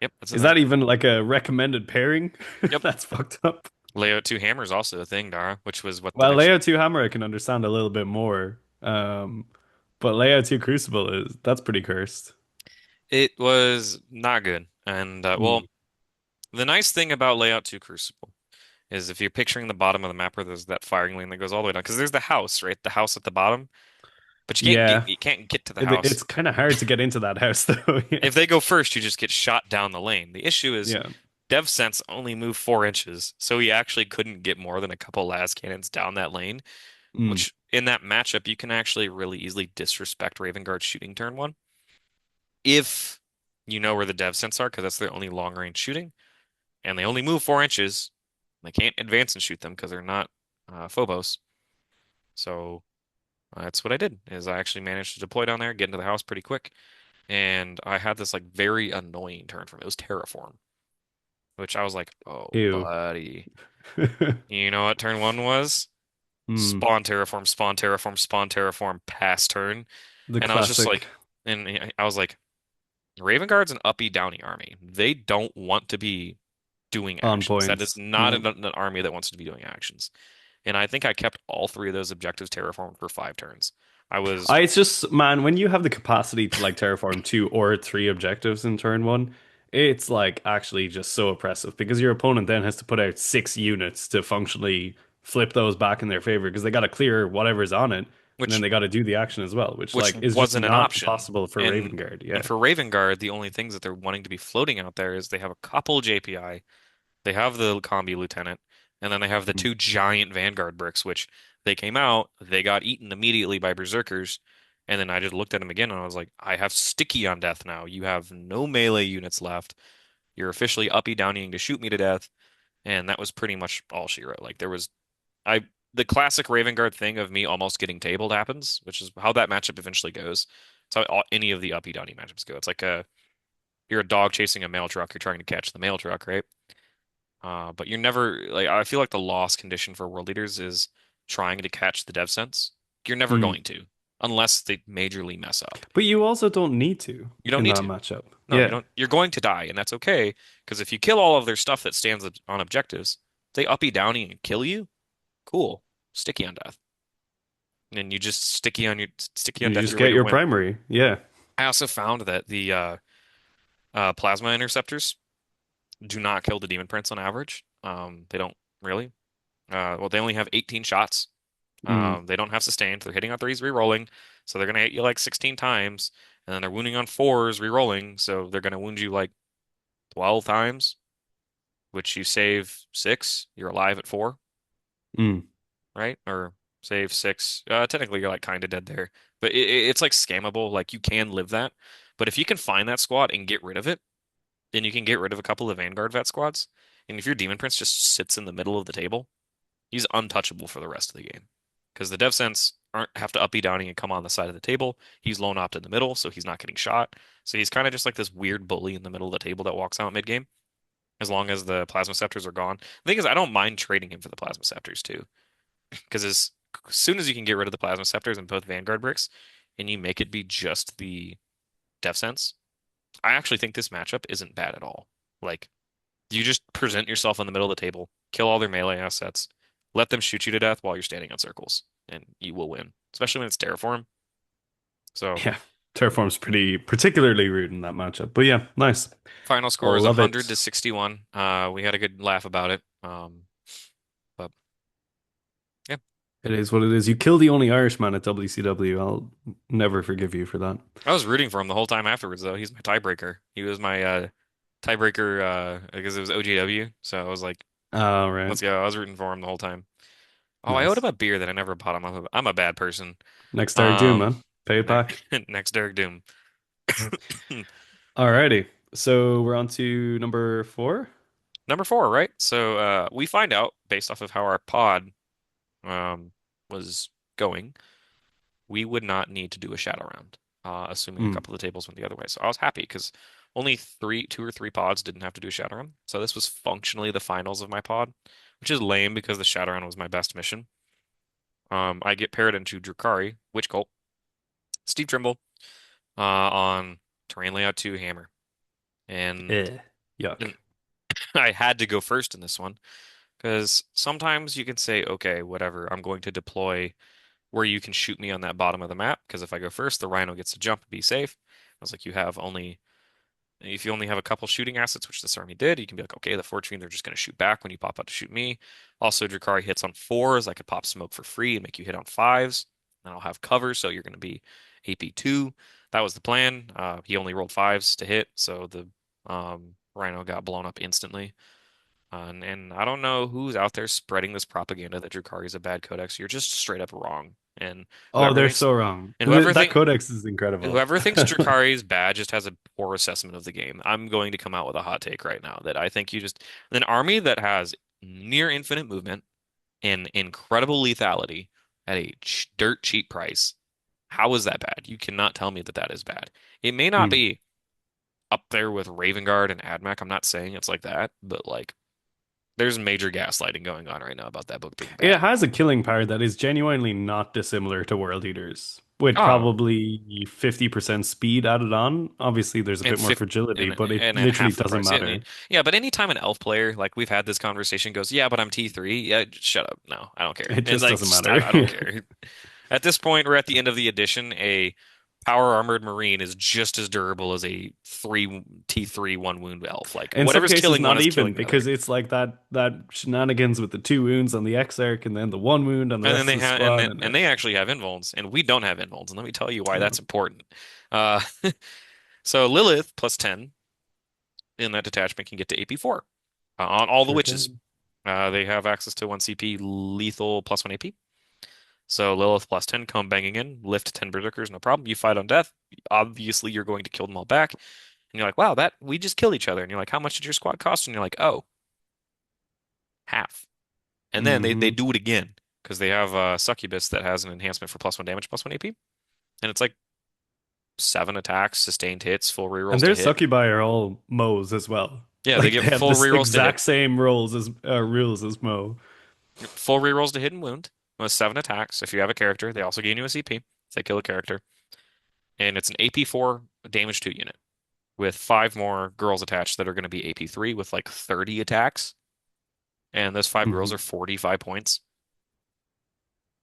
Yep, that's a Is thing. that even like a recommended pairing? Yep. That's fucked up. Layout 2 Hammer is also a thing, Dara, which was what the Well, next. Leia 2 Hammer I can understand a little bit more. But Leia 2 Crucible is that's pretty cursed. It was not good. And, well, Mm. the nice thing about layout 2 Crucible is if you're picturing the bottom of the map where there's that firing lane that goes all the way down, because there's the house, right? The house at the bottom. But Yeah. you can't get to the It's house. kind of hard to get into that house though. Yeah. If they go first, you just get shot down the lane. The issue is Yeah. DevSense only moved 4 inches, so he actually couldn't get more than a couple las cannons down that lane, Mm. which in that matchup you can actually really easily disrespect Raven Guard's shooting turn one if you know where the DevSense are, because that's their only long range shooting, and they only move 4 inches. They can't advance and shoot them because they're not Phobos. So that's what I did. Is I actually managed to deploy down there, get into the house pretty quick, and I had this like very annoying turn from it. It was Terraform, which I was like, oh Ew. buddy, you know what turn one was? Mm. Spawn Terraform, spawn Terraform, spawn Terraform, pass turn, The and I was just classic like, and I was like, Raven Guard's an uppy downy army. They don't want to be doing on actions. That points. is not Yeah. an army that wants to be doing actions. And I think I kept all three of those objectives terraformed for 5 turns. I was, It's just, man, when you have the capacity to like terraform two or three objectives in turn one, it's like actually just so oppressive because your opponent then has to put out 6 units to functionally flip those back in their favor because they got to clear whatever's on it and then which they got to do the action as well, which which like is just wasn't an not option. possible for Raven And Guard. and Yeah. for Raven Guard, the only things that they're wanting to be floating out there is they have a couple JPI, they have the combi lieutenant, and then they have the Mm. two giant Vanguard bricks, which they came out, they got eaten immediately by berserkers. And then I just looked at them again and I was like, I have sticky on death now. You have no melee units left. You're officially uppy downing to shoot me to death. And that was pretty much all she wrote. Like there was I the classic Raven Guard thing of me almost getting tabled happens, which is how that matchup eventually goes. It's how any of the uppy downy matchups go. It's like you're a dog chasing a mail truck, you're trying to catch the mail truck, right? But you're never like I feel like the loss condition for world leaders is trying to catch the dev sense. You're never Mm. going to, unless they majorly mess up. But you also don't need to You don't in need that to. matchup. No, you Yeah. don't. You're going to die, and that's okay. Because if you kill all of their stuff that stands on objectives, they uppy downy and kill you. Cool. Sticky on death. And you just sticky on You death just your way get to your win. primary. Yeah. I also found that the plasma interceptors do not kill the demon prince on average. They don't really. Well, they only have 18 shots. Mm. They don't have sustained. They're hitting on threes, re-rolling, so they're gonna hit you like 16 times, and then they're wounding on fours, re-rolling, so they're gonna wound you like 12 times, which you save six. You're alive at four, Mm. right? Or save six. Technically, you're like kind of dead there, but it's like scammable. Like you can live that, but if you can find that squad and get rid of it, then you can get rid of a couple of Vanguard vet squads. And if your Demon Prince just sits in the middle of the table, he's untouchable for the rest of the game. Because the dev sense aren't have to uppy downing and come on the side of the table. He's lone opt in the middle, so he's not getting shot. So he's kind of just like this weird bully in the middle of the table that walks out mid game. As long as the plasma scepters are gone. The thing is, I don't mind trading him for the plasma scepters too. Because as soon as you can get rid of the plasma scepters and both Vanguard bricks, and you make it be just the dev sense, I actually think this matchup isn't bad at all. Like, you just present yourself in the middle of the table, kill all their melee assets, let them shoot you to death while you're standing on circles, and you will win. Especially when it's Terraform. So, Yeah. Terraform's pretty particularly rude in that matchup. But yeah, nice. final score is Love 100 to it. 61. We had a good laugh about it. But yeah, It is what it is. You kill the only Irishman at WCW. I'll never forgive you for that. I was rooting for him the whole time afterwards, though. He's my tiebreaker. He was my tiebreaker because it was OGW. So I was like, All right. let's go. I was rooting for him the whole time. Oh, I owed him Nice. a beer that I never bought him. I'm a bad person. Next Derek Doom, Um, man. Pay it back. next Derek Doom. Alrighty. So we're on to number four. Number four, right? So we find out based off of how our pod um, was going, we would not need to do a shadow round, assuming a Mm. couple of the tables went the other way. So I was happy because only two or three pods didn't have to do a shadow round. So this was functionally the finals of my pod, which is lame because the shadow round was my best mission. I get paired into Drukari, Witch Cult, Steve Trimble on Terrain Layout 2 Hammer. And, Eh. Yuck. and I had to go first in this one. Because sometimes you can say, okay, whatever, I'm going to deploy where you can shoot me on that bottom of the map. Because if I go first, the Rhino gets to jump and be safe. I was like, if you only have a couple shooting assets, which this army did, you can be like, okay, the Fortune, they're just going to shoot back when you pop out to shoot me. Also, Drakari hits on fours. I could pop smoke for free and make you hit on fives. and I'll have cover, so you're going to be AP2. That was the plan. He only rolled fives to hit, so the Rhino got blown up instantly. And I don't know who's out there spreading this propaganda that Drukhari is a bad codex. You're just straight up wrong. And Oh, whoever they're thinks so wrong. and whoever That think codex is incredible. whoever thinks Drukhari is bad just has a poor assessment of the game. I'm going to come out with a hot take right now that I think you just an army that has near infinite movement and incredible lethality at a dirt cheap price. How is that bad? You cannot tell me that that is bad. It may not Hmm. be up there with Raven Guard and AdMech. I'm not saying it's like that, but like there's major gaslighting going on right now about that book being It bad. has a killing power that is genuinely not dissimilar to World Eaters, with Oh, probably 50% speed added on. Obviously, there's a and bit more fifth fragility, but it and literally half the doesn't price. Yeah, matter. yeah, but anytime an elf player, like we've had this conversation, goes, yeah, but I'm T3. Yeah, shut up. No, I don't care. It And just like, doesn't just, matter. I don't care. At this point, we're at the end of the edition. A power armored marine is just as durable as a three T3 one wound elf. Like In some whatever's cases, killing one not is even killing the other. because it's like that shenanigans with the two wounds on the Exarch and then the one wound on the And then rest they of the have squad, and and they actually have invulns, and we don't have invulns. And let me tell you why that's oh, important. Uh, so Lilith plus 10 in that detachment can get to AP4 on all the sure witches. can. They have access to 1 CP lethal plus 1 AP. So Lilith plus 10 come banging in, lift 10 berserkers, no problem. You fight on death. Obviously, you're going to kill them all back. And you're like, wow, that we just killed each other. And you're like, how much did your squad cost? And you're like, oh, half. And then they Hmm. do it again because they have Succubus that has an enhancement for plus 1 damage, plus 1 AP. And it's like 7 attacks, sustained hits, full And rerolls to their hit. succubi are all Moes as well. Yeah, they Like get they have full this rerolls to hit. exact same roles as rules as Mo. Full rerolls to hit and wound with 7 attacks. If you have a character, they also gain you a CP if they kill a character. And it's an AP4 damage 2 unit with 5 more girls attached that are going to be AP3 with like 30 attacks. And those 5 girls are Hmm. 45 points.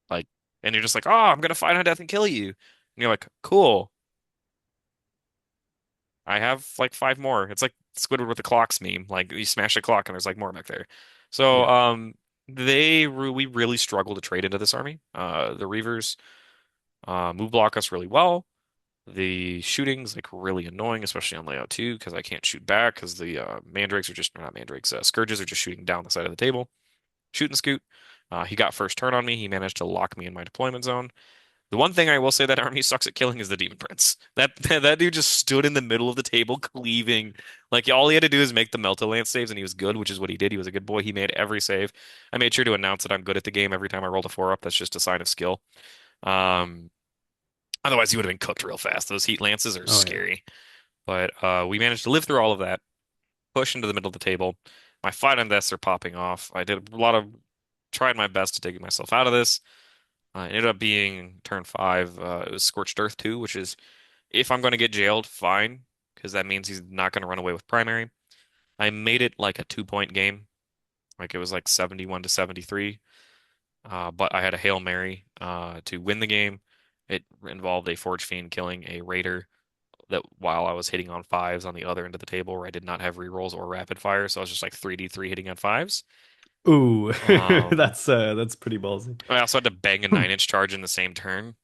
Like, and you're just like, oh, I'm going to fight on death and kill you. And you're like, cool. I have like 5 more. It's like Squidward with the clocks meme. Like you smash a clock and there's like more back there. So, Yeah. we really struggle to trade into this army. The Reavers, move block us really well. The shooting's like really annoying, especially on layout 2, because I can't shoot back because the mandrakes are just not mandrakes. Scourges are just shooting down the side of the table. Shoot and scoot. He got first turn on me. He managed to lock me in my deployment zone. The one thing I will say that army sucks at killing is the Demon Prince. That dude just stood in the middle of the table cleaving. Like all he had to do is make the Melta Lance saves, and he was good, which is what he did. He was a good boy. He made every save. I made sure to announce that I'm good at the game every time I rolled a 4 up. That's just a sign of skill. Um, Otherwise, he would have been cooked real fast. Those heat lances are Oh yeah. scary. But we managed to live through all of that, push into the middle of the table. My fight on deaths are popping off. I did a lot of tried my best to dig myself out of this. It ended up being turn 5. It was Scorched Earth 2, which is if I'm going to get jailed, fine, because that means he's not going to run away with primary. I made it like a 2 point game. Like it was like 71 to 73. But I had a Hail Mary to win the game. It involved a Forge Fiend killing a Raider that while I was hitting on fives on the other end of the table where I did not have rerolls or rapid fire, so I was just like 3D3 hitting on fives. Ooh, Um, that's pretty ballsy. I also had to bang a Hmm. 9-inch charge in the same turn,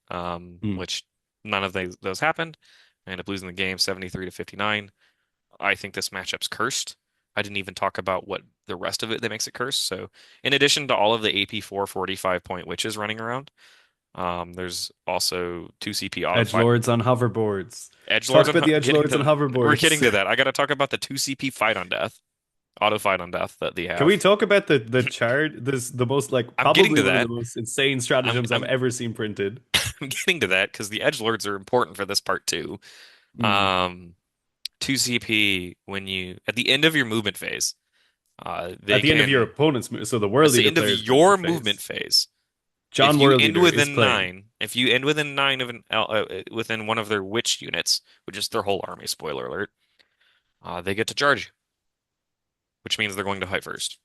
Hmm. which none of those happened. I ended up losing the game 73 to 59. I think this matchup's cursed. I didn't even talk about what the rest of it that makes it cursed. So, in addition to all of the AP4 45-point witches running around, there's also 2 CP auto Edge fight. lords on hoverboards. Let's Edgelords talk on about the edge getting lords on to we're getting hoverboards. to that. I got to talk about the 2 CP fight on death, auto fight on death that they Can we have. talk about the chart? This the most like I'm getting probably to one of the that. most insane I'm stratagems I've I'm ever seen printed. I'm getting to that because the edgelords are important for this part too. Hmm. Um, 2 CP when you at the end of your movement phase, At they the end of your can opponent's so the that's World the Eater end of player's your movement movement phase. phase. If John you World end Eater is within playing. 9, if you end within 9 of within one of their witch units, which is their whole army, spoiler alert, they get to charge you, which means they're going to fight first.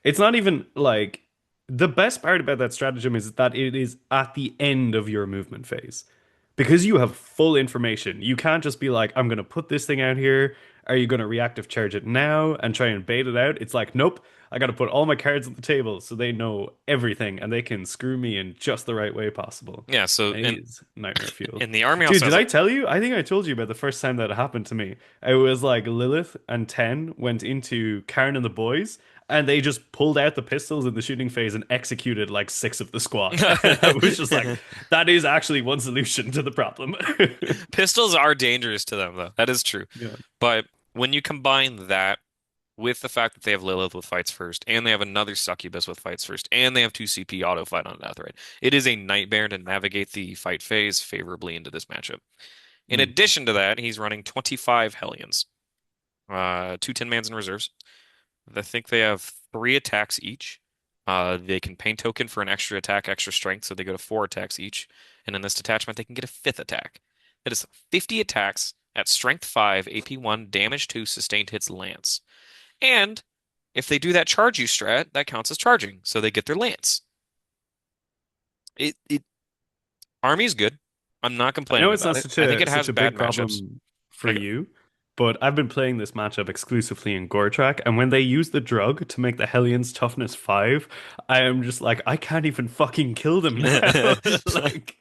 It's not even like the best part about that stratagem is that it is at the end of your movement phase. because you have full information. You can't just be like, I'm gonna put this thing out here. Are you gonna reactive charge it now and try and bait it out? It's like, nope. I gotta put all my cards on the table so they know everything and they can screw me in just the right way possible. Yeah, so And it is nightmare fuel. in the army Dude, also did has a I tell you? I think I told you about the first time that it happened to me. It was like Lilith and Ten went into Karen and the boys, and they just pulled out the pistols in the shooting phase and executed like six of the squad. And I was just like, that is actually one solution to the problem. pistols are dangerous to them though. That is true. Yeah. But when you combine that with the fact that they have Lilith with fights first, and they have another succubus with fights first, and they have two CP auto fight on death, right? It is a nightmare to navigate the fight phase favorably into this matchup. In Mm. addition to that, he's running 25 Hellions, two 10-mans in reserves. I think they have three attacks each. They can pain token for an extra attack, extra strength, so they go to four attacks each. And in this detachment, they can get a fifth attack. That is 50 attacks at strength 5, AP 1, damage 2, sustained hits lance. And if they do that charge you strat, that counts as charging, so they get their lance. It Army's good. I'm not I know complaining it's about not it. I think it such has a bad big matchups. problem for Like, you, but I've been playing this matchup exclusively in Goretrack, and when they use the drug to make the Hellions toughness 5, I am just like, I can't even fucking kill them now. Like,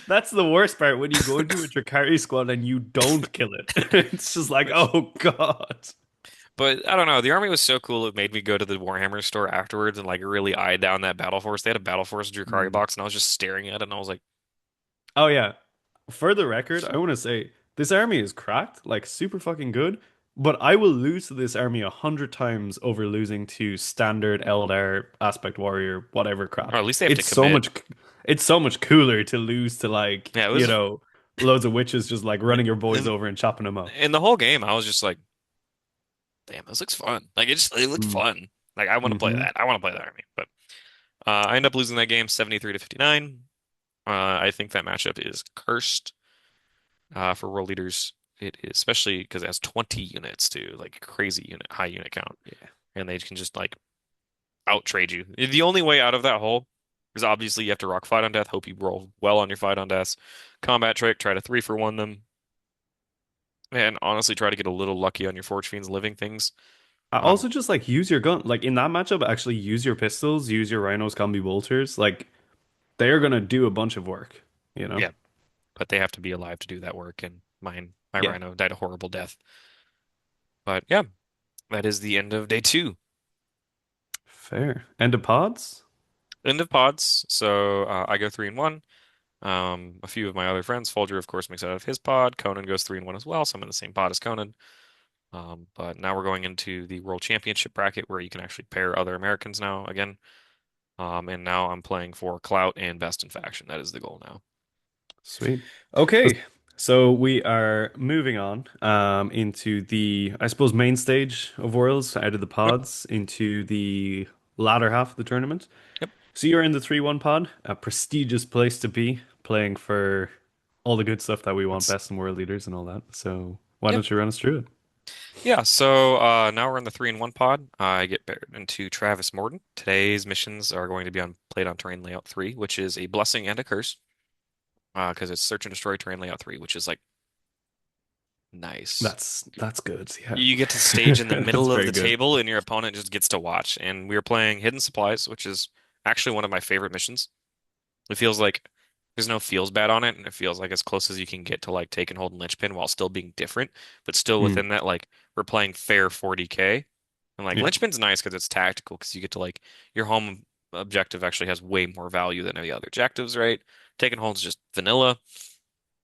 that's the worst part when you go into a Drakari squad and you don't kill it. It's just like, which, oh God. but I don't know. The army was so cool. It made me go to the Warhammer store afterwards and like really eye down that Battle Force. They had a Battle Force Drukhari Mm. box, and I was just staring at it, and I was like, Oh yeah. For the record, I want to say this army is cracked, like super fucking good, but I will lose to this army 100 times over losing to standard Eldar, Aspect Warrior, whatever or crap. at least they have to It's so commit. much, it's so much cooler to lose to like, Yeah, it was loads of witches just like running your boys in over and chopping them up. in the whole game. I was just like, damn, this looks fun. Like it looked Mm. fun. Like I want to play Hmm. that. I want to play that army. But I end up losing that game 73 to 59. I think that matchup is cursed for world leaders. It is, especially because it has 20 units too, like crazy high unit count, Yeah. and they can just like out trade you. The only way out of that hole is obviously you have to rock fight on death, hope you roll well on your fight on deaths, combat trick, try to 3-for-1 them, and honestly try to get a little lucky on your Forge Fiends living things. I Um, also just like use your gun. Like in that matchup, actually use your pistols, use your rhinos, combi bolters. Like they're gonna do a bunch of work, you know? yeah, but they have to be alive to do that work, and my Yeah. Rhino died a horrible death. But yeah, that is the end of day two. Fair. End of pods? End of pods. So I go 3-1. A few of my other friends, Folger, of course, makes it out of his pod. Conan goes 3-1 as well, so I'm in the same pod as Conan. But now we're going into the World Championship bracket where you can actually pair other Americans now again. And now I'm playing for clout and best in faction. That is the goal now. Sweet. Okay. So we are moving on into the, I suppose, main stage of Worlds, out of the Yep. pods into the latter half of the tournament. Yep. So you're in the 3-1 pod, a prestigious place to be, playing for all the good stuff that we want, It's best in world leaders and all that. So why yep. don't you run us through it? Yeah, so now we're in the 3-1 pod. I get paired into Travis Morton. Today's missions are going to be on played on terrain layout 3, which is a blessing and a curse. Because it's search and destroy terrain layout 3, which is like nice. That's good. Yeah. You get to stage in the That's middle of very the good. table and your opponent just gets to watch. And we were playing Hidden Supplies, which is actually one of my favorite missions. It feels like there's no feels bad on it, and it feels like as close as you can get to like take and hold and linchpin while still being different, but still Mm, within that like we're playing fair 40K. And like yeah. linchpin's nice because it's tactical because you get to like your home objective actually has way more value than any other objectives, right? Take and hold's just vanilla.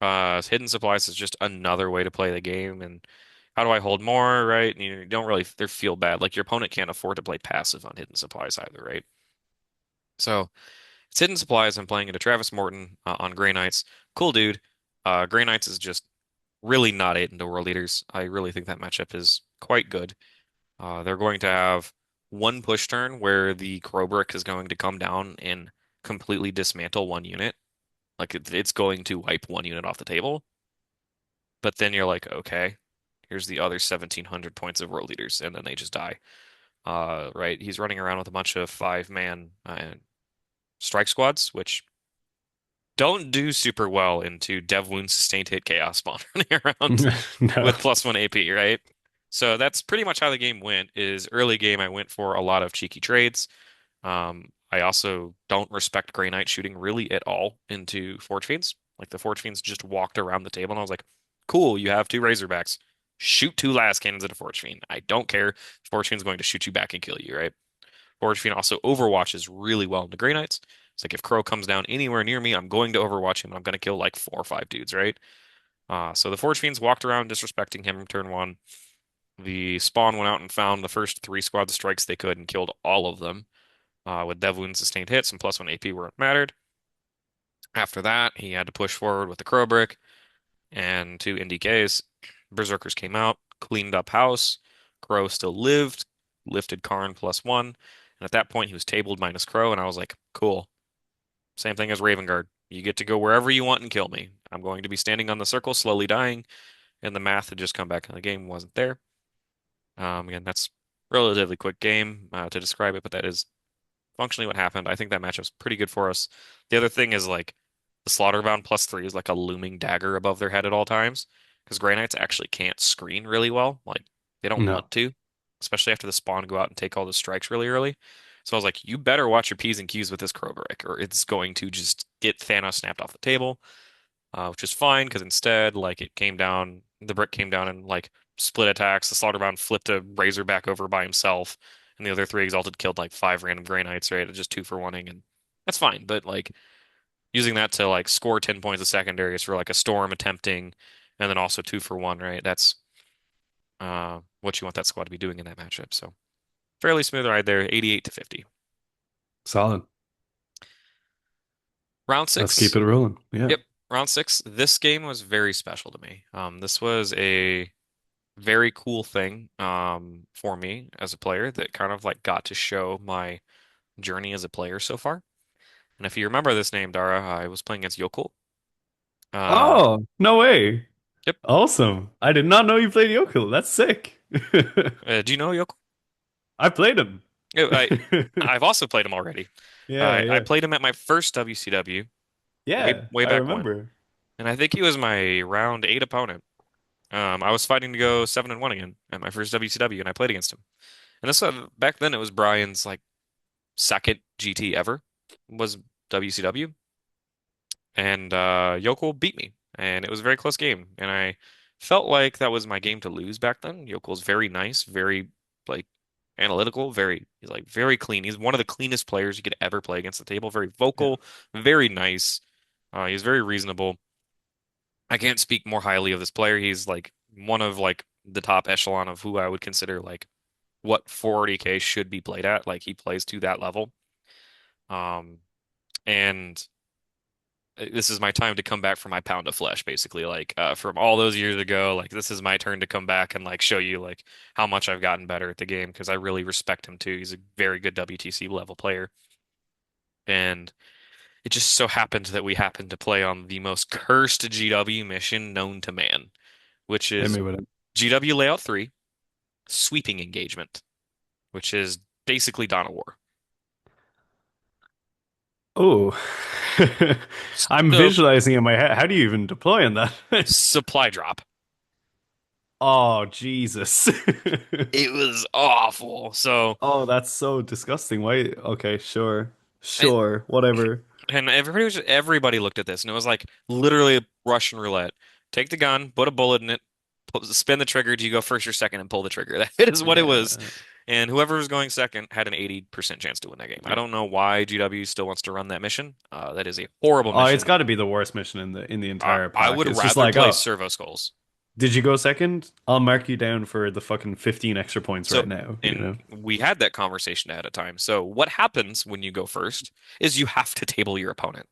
Hidden supplies is just another way to play the game. And how do I hold more, right? And you don't really they feel bad. Like your opponent can't afford to play passive on hidden supplies either, right? So it's hidden supplies. I'm playing into Travis Morton on Grey Knights. Cool dude. Grey Knights is just really not it into World Leaders. I really think that matchup is quite good. They're going to have one push turn where the Crowbrick is going to come down and completely dismantle one unit. Like it's going to wipe one unit off the table. But then you're like, okay, here's the other 1,700 points of World Leaders, and then they just die. Right? He's running around with a bunch of 5-man strike squads, which don't do super well into Dev Wound Sustained Hit Chaos Spawn running around No. with plus one AP, right? So that's pretty much how the game went, is early game I went for a lot of cheeky trades. I also don't respect Grey Knight shooting really at all into Forge Fiends. Like the Forge Fiends just walked around the table and I was like, cool, you have two Razorbacks. Shoot two last cannons at a Forge Fiend. I don't care. Forge Fiend's going to shoot you back and kill you, right? Forge Fiend also overwatches really well into Grey Knights. It's like if Crow comes down anywhere near me, I'm going to overwatch him and I'm going to kill like 4 or 5 dudes, right? So the Forge Fiends walked around disrespecting him turn one. The spawn went out and found the first three squads of strikes they could and killed all of them with Dev Wound sustained hits and plus one AP where it mattered. After that, he had to push forward with the Crow Brick and two NDKs. Berserkers came out, cleaned up house. Crow still lived, lifted Khorne plus one. And at that point, he was tabled minus Crow, and I was like, cool. Same thing as Raven Guard. You get to go wherever you want and kill me. I'm going to be standing on the circle, slowly dying, and the math had just come back in the game wasn't there. Again, that's relatively quick game to describe it, but that is functionally what happened. I think that matchup's pretty good for us. The other thing is like the Slaughterbound plus three is like a looming dagger above their head at all times because Grey Knights actually can't screen really well. Like they don't No. want to, especially after the spawn go out and take all the strikes really early. So I was like, you better watch your P's and Q's with this Crowbrick, or it's going to just get Thanos snapped off the table, which is fine because instead, like it came down, the brick came down and like split attacks. The Slaughterbound flipped a Razor back over by himself, and the other three Exalted killed like 5 random Grey Knights, right? Just two for oneing, and that's fine. But like using that to like score 10 points of secondaries for like a Storm attempting, and then also two for one, right? That's what you want that squad to be doing in that matchup. So fairly smooth ride there, 88 to 50. Solid. Round Let's keep six. it rolling. Yeah. Yep, round six. This game was very special to me. This was a very cool thing for me as a player that kind of like got to show my journey as a player so far. And if you remember this name, Dara, I was playing against Yokul. Uh, Oh, no way. yep. Awesome. I did not know you played Yokul. That's sick. Do you know Yokul? I played him. I've also played him already. Yeah, I yeah. played him at my first WCW Yeah, way I back when, remember. and I think he was my round eight opponent. I was fighting to go 7-1 again at my first WCW, and I played against him. And this back then it was Brian's like second GT ever was WCW. And Yokel beat me, and it was a very close game. And I felt like that was my game to lose back then. Yokel's very nice, very like analytical, he's like very clean. He's one of the cleanest players you could ever play against the table. Very Yeah. vocal, very nice. He's very reasonable. I can't speak more highly of this player. He's like one of like the top echelon of who I would consider like what 40K should be played at. Like he plays to that level. Um, and this is my time to come back for my pound of flesh, basically. Like from all those years ago, like this is my turn to come back and like show you like how much I've gotten better at the game because I really respect him too. He's a very good WTC level player, and it just so happened that we happened to play on the most cursed GW mission known to man, which Hit is me with it. GW Layout 3 Sweeping Engagement, which is basically Dawn of War. Oh. I'm So visualizing in my head. How do you even deploy on that? supply drop. Oh, Jesus. It was awful. So. Oh, that's so disgusting. Why? Okay, sure. Sure, whatever. And everybody looked at this, and it was like literally Russian roulette. Take the gun, put a bullet in it, spin the trigger. Do you go first or second and pull the trigger? That is what it was. Yeah. And whoever was going second had an 80% chance to win that game. I don't know why GW still wants to run that mission. That is a horrible Oh, it's mission. got to be the worst mission in the entire I pack. would It's just rather like, play oh, Servo Skulls. did you go second? I'll mark you down for the fucking 15 extra points So, right now, you and know? we had that conversation ahead of time. So, what happens when you go first is you have to table your opponent.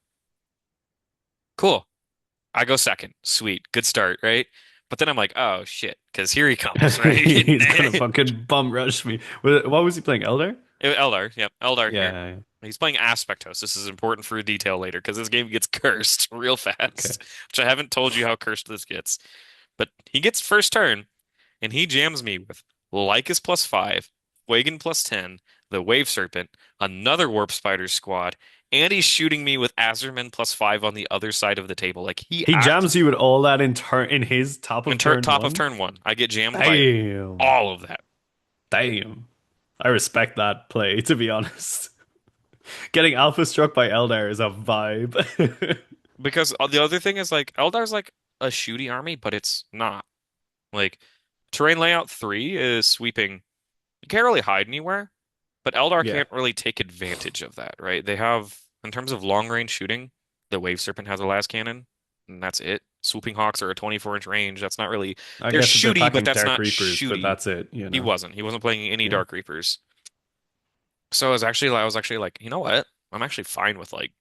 Cool. I go second. Sweet. Good start, right? But then I'm like, oh shit, because here he comes, He's gonna right? fucking bum rush me. What was he playing? Elder? Eldar, yep, Eldar here. Yeah. He's playing Aspectos. This is important for detail later because this game gets cursed real Okay. fast, which I haven't told you how cursed this gets. But he gets first turn and he jams me with Lycus plus 5, Wagon plus 10, the Wave Serpent, another Warp Spider squad, And he's shooting me with Azerman +5 on the other side of the table. Like he He act jams you with all that in turn in his top in of turn top of one. turn one. I get jammed by Damn. all of that. Damn. I respect that play, to be honest. Getting alpha struck by Eldar is a vibe. Because the other thing is like Eldar's like a shooty army, but it's not. Like terrain layout 3 is sweeping. You can't really hide anywhere, but Eldar Yeah, can't really take advantage of that, right? They have, in terms of long range shooting, the Wave Serpent has a las cannon, and that's it. Swooping Hawks are a 24-inch range. That's not really, I they're guess if they're shooty, but packing that's Dark not Reapers, but shooty. that's it, He wasn't. He wasn't playing any Yeah, Dark Reapers. So I was actually like, you know what? I'm actually fine with like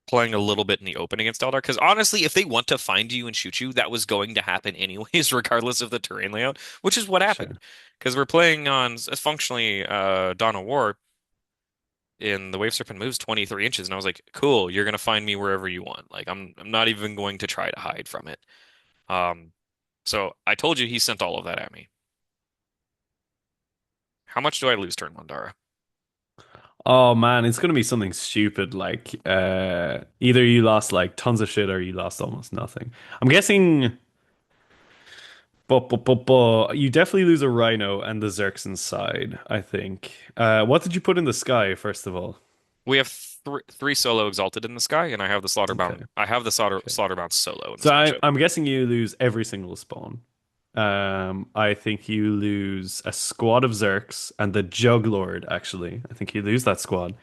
playing a little bit in the open against Eldar. Because honestly, if they want to find you and shoot you, that was going to happen anyways, regardless of the terrain layout, which is what happened. sure. Because we're playing on functionally Dawn of War, and the Wave Serpent moves 23 inches, and I was like, cool, you're gonna find me wherever you want. Like I'm not even going to try to hide from it. Um, so I told you he sent all of that at me. How much do I lose turn one, Dara? Oh man, it's gonna be something stupid like either you lost like tons of shit or you lost almost nothing. I'm guessing but you definitely lose a Rhino and the Xerxes side, I think. What did you put in the sky, first of all? We have three solo exalted in the sky, and I have the Okay. Slaughterbound. I have the Okay. Slaughterbound solo in So this matchup. I'm guessing you lose every single spawn. I think you lose a squad of Zerks and the Juglord, actually. I think you lose that squad.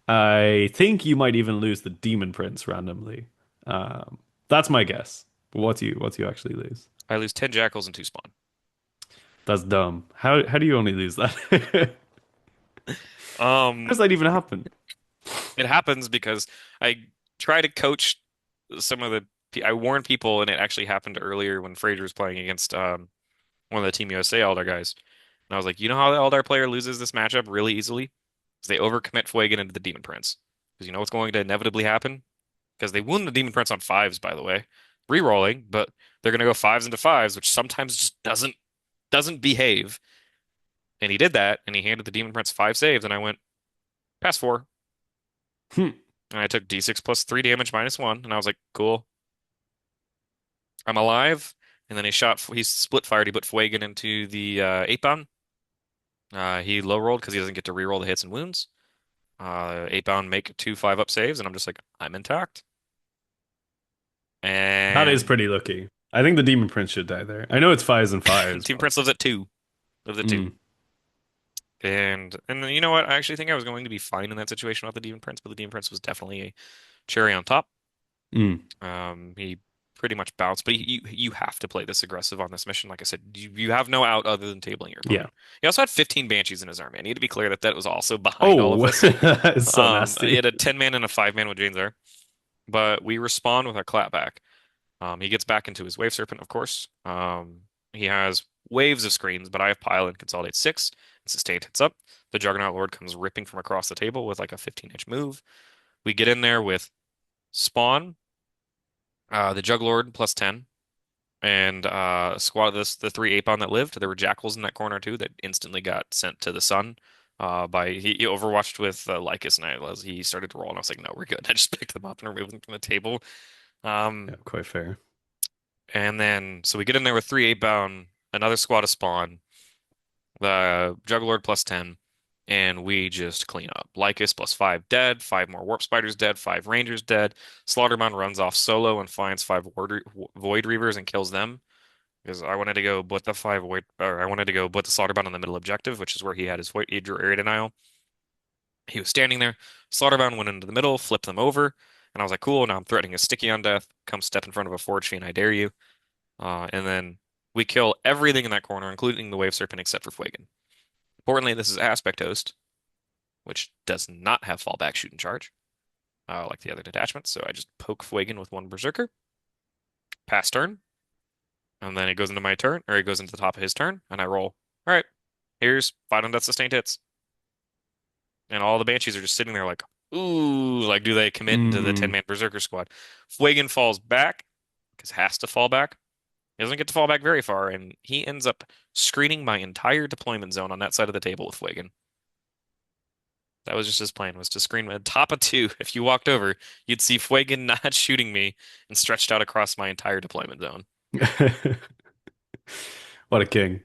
I think you might even lose the Demon Prince randomly. That's my guess. But what do you actually lose? I lose 10 Jackals and 2 Spawn. That's dumb. How do you only lose that? How Um, does that even happen? it happens because I try to coach some of the. I warn people, and it actually happened earlier when Fraser was playing against one of the Team USA Eldar guys. And I was like, you know how the Eldar player loses this matchup really easily? Is they overcommit Fuegan into the Demon Prince. Because you know what's going to inevitably happen? Because they won the Demon Prince on fives, by the way, re-rolling, but they're going to go fives into fives, which sometimes just doesn't behave. And he did that, and he handed the Demon Prince 5 saves, and I went pass 4, Hmm. and I took D6 plus 3 damage minus 1, and I was like, cool, I'm alive. And then he split fired, he put Fuegan into the 8 bound. He low rolled because he doesn't get to re-roll the hits and wounds. 8 bound make 2 5-up saves, and I'm just like, I'm intact. That is And pretty lucky. I think the Demon Prince should die there. I know it's fives and fives, Team but Prince lives at 2. Lives at 2. mm, And you know what? I actually think I was going to be fine in that situation with the Demon Prince, but the Demon Prince was definitely a cherry on top. mm, He pretty much bounced, but you have to play this aggressive on this mission. Like I said, you have no out other than tabling your yeah. opponent. He also had 15 Banshees in his army. I need to be clear that that was also behind all of Oh, this. it's so He nasty. had a 10 man and a 5 man with Jane's there, but we respond with our clapback. He gets back into his Wave Serpent, of course. He has waves of screens, but I have Pile and Consolidate 6, and Sustained hits up. The Juggernaut Lord comes ripping from across the table with like a 15-inch move. We get in there with Spawn, the Jug Lord +10, and squad this the 3 8 bound that lived. There were Jackals in that corner too that instantly got sent to the sun. By he overwatched with Lycus, and he started to roll, and I was like, no, we're good. I just picked them up and removed them from the table. Yeah, Um, quite fair. And then, so we get in there with 3 8 bound, another squad of Spawn, the Jugglord +10, and we just clean up. Lycus +5 dead, 5 more Warp Spiders dead, 5 Rangers dead. Slaughterman runs off solo and finds 5 Void Reavers and kills them. Because I wanted to go put the 5 Void, or I wanted to go put the Slaughterbound on the middle objective, which is where he had his Void, he drew area denial. He was standing there. Slaughterbound went into the middle, flipped them over, and I was like, cool, now I'm threatening a sticky on death. Come step in front of a Forge Fiend, I dare you. And then we kill everything in that corner, including the Wave Serpent, except for Fuegan. Importantly, this is Aspect Host, which does not have fallback shoot and charge, like the other detachments. So I just poke Fuegan with 1 Berserker, pass turn, and then it goes into my turn, or it goes into the top of his turn, and I roll. All right, here's 5 undeath sustained hits. And all the Banshees are just sitting there like, ooh, like do they commit into the Mm. 10-man Berserker squad? Fuegan falls back, because has to fall back. He doesn't get to fall back very far, and he ends up screening my entire deployment zone on that side of the table with Fuegan. That was just his plan, was to screen at top of two. If you walked over, you'd see Fuegan not shooting me and stretched out across my entire deployment zone. What a king.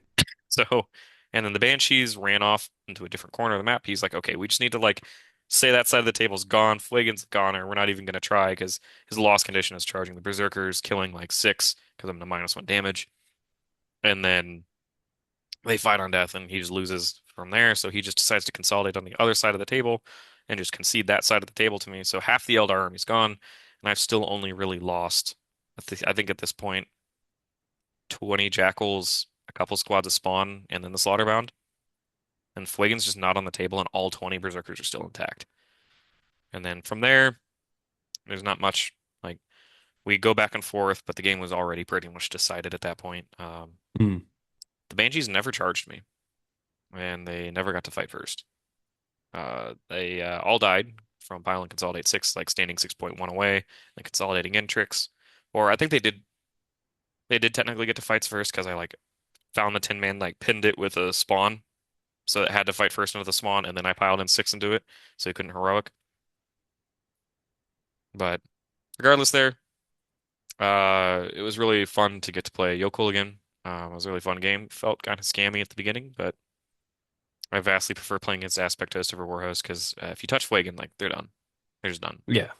So, and then the Banshees ran off into a different corner of the map. He's like, okay, we just need to like say that side of the table's gone. Fuegan's gone, or we're not even going to try because his loss condition is charging the Berserkers, killing like six because I'm the -1 damage. And then they fight on death, and he just loses from there. So he just decides to consolidate on the other side of the table and just concede that side of the table to me. So half the Eldar army's gone, and I've still only really lost, I think at this point, 20 Jackals, a couple squads of Spawn, and then the Slaughterbound. And Fuegan's just not on the table, and all 20 Berserkers are still intact. And then from there, there's not much. Like, we go back and forth, but the game was already pretty much decided at that point. Hmm. The Banshees never charged me, and they never got to fight first. They all died from Pile and Consolidate 6, like standing 6.1 away and consolidating in tricks. Or I think they did technically get to fights first because I like found the Tin Man, like pinned it with a spawn. So it had to fight first into the spawn, and then I piled in six into it, so he couldn't heroic. But regardless there, it was really fun to get to play Yokul again. It was a really fun game. Felt kind of scammy at the beginning, but I vastly prefer playing against Aspect Host over Warhost because if you touch Fuegan, like they're done. They're just done. Yeah.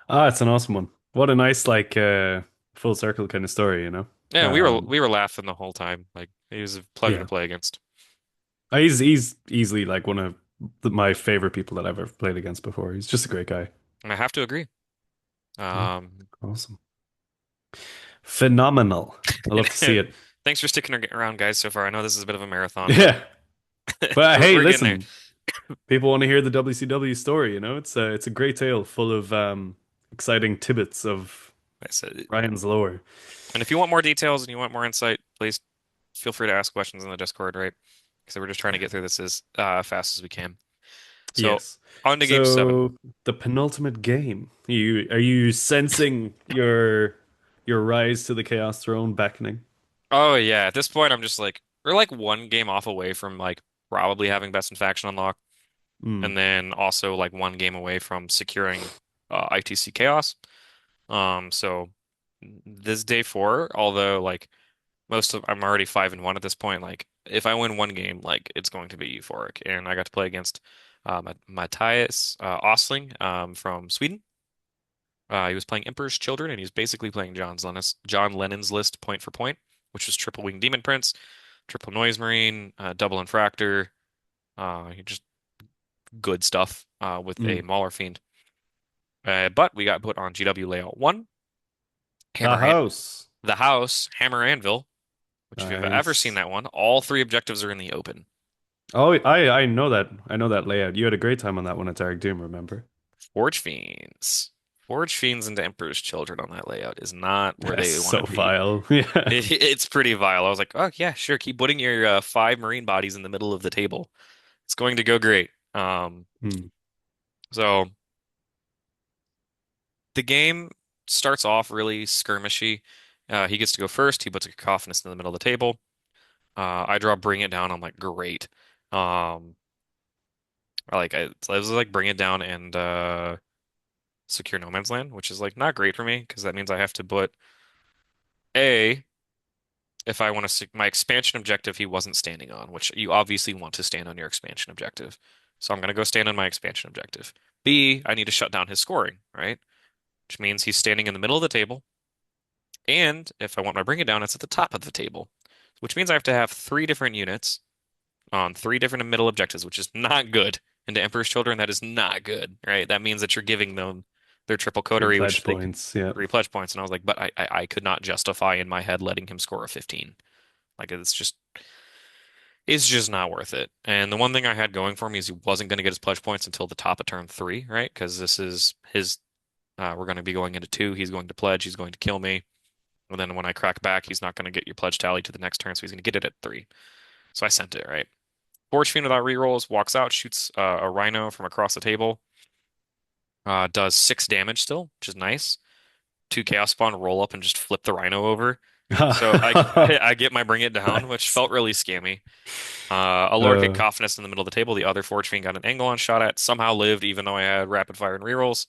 Ah, it's an awesome one. What a nice full circle kind of story, you know? Yeah, we were Um we were laughing the whole time. Like he was a pleasure to yeah. play against. He's easily like one of my favorite people that I've ever played against before. He's just a great guy. And I have to agree. Yeah. Um, Awesome. Phenomenal. I love to see and it. thanks for sticking around, guys, so far. I know this is a bit of a marathon, but Yeah. But we're hey, we're getting there. listen, people want to hear the WCW story, you know? It's a great tale full of exciting tidbits of I said, Ryan's lore. and if you want more details and you want more insight, please feel free to ask questions in the Discord, right? Because we're just trying to Yeah. get through this as fast as we can. So Yes. on to game seven. So the penultimate game. Are you sensing your rise to the Chaos Throne beckoning? Oh yeah, at this point I'm just like we're like one game off away from like probably having best in faction unlock, Hmm. and then also like one game away from securing ITC Chaos. So this day four, although like I'm already 5-1 at this point. Like if I win one game, like it's going to be euphoric. And I got to play against Matthias Osling from Sweden. He was playing Emperor's Children, and he's basically playing John Lennon's list point for point, which was triple wing Demon Prince, triple noise marine, double infractor, just good stuff with a Hmm. Mauler Fiend. But we got put on GW layout one, The Hammer, house. the house, Hammer Anvil, which if you've ever seen Nice. that one, all three objectives are in the open. Oh, I know that. I know that layout. You had a great time on that one at Dark Doom, remember? Forge Fiends. Forge Fiends into Emperor's Children on that layout is not where That's they want to so be. vile. Yeah. It's pretty vile. I was like, oh yeah, sure, keep putting your five Marine bodies in the middle of the table. It's going to go great. Hmm. So the game starts off really skirmishy. He gets to go first. He puts a cacophonous in the middle of the table. I draw Bring It Down. I'm like, great. I was like, Bring It Down and secure No Man's Land, which is like not great for me because that means I have to put A, if I want to, my expansion objective he wasn't standing on, which you obviously want to stand on your expansion objective. So I'm going to go stand on my expansion objective. B, I need to shut down his scoring, right? Which means he's standing in the middle of the table. And if I want my Bring It Down, it's at the top of the table, which means I have to have three different units on three different middle objectives, which is not good. Into Emperor's Children, that is not good, right? That means that you're giving them their triple Three coterie, which pledge they points. Yeah. three pledge points. And I was like, but I could not justify in my head letting him score a 15. Like it's just not worth it. And the one thing I had going for me is he wasn't going to get his pledge points until the top of turn three, right? Because this is his. We're going to be going into two. He's going to pledge. He's going to kill me. And then when I crack back, he's not going to get your pledge tally to the next turn, so he's going to get it at three. So I sent it, right? Forge Fiend without rerolls, walks out, shoots a Rhino from across the table, does 6 damage still, which is nice. Two Chaos Spawn roll up and just flip the Rhino over. So I get my bring it down, which Nice. felt really scammy. A Lord Uh, Cacophonous in the middle of the table. The other Forge Fiend got an angle on shot at. Somehow lived, even though I had rapid fire and rerolls.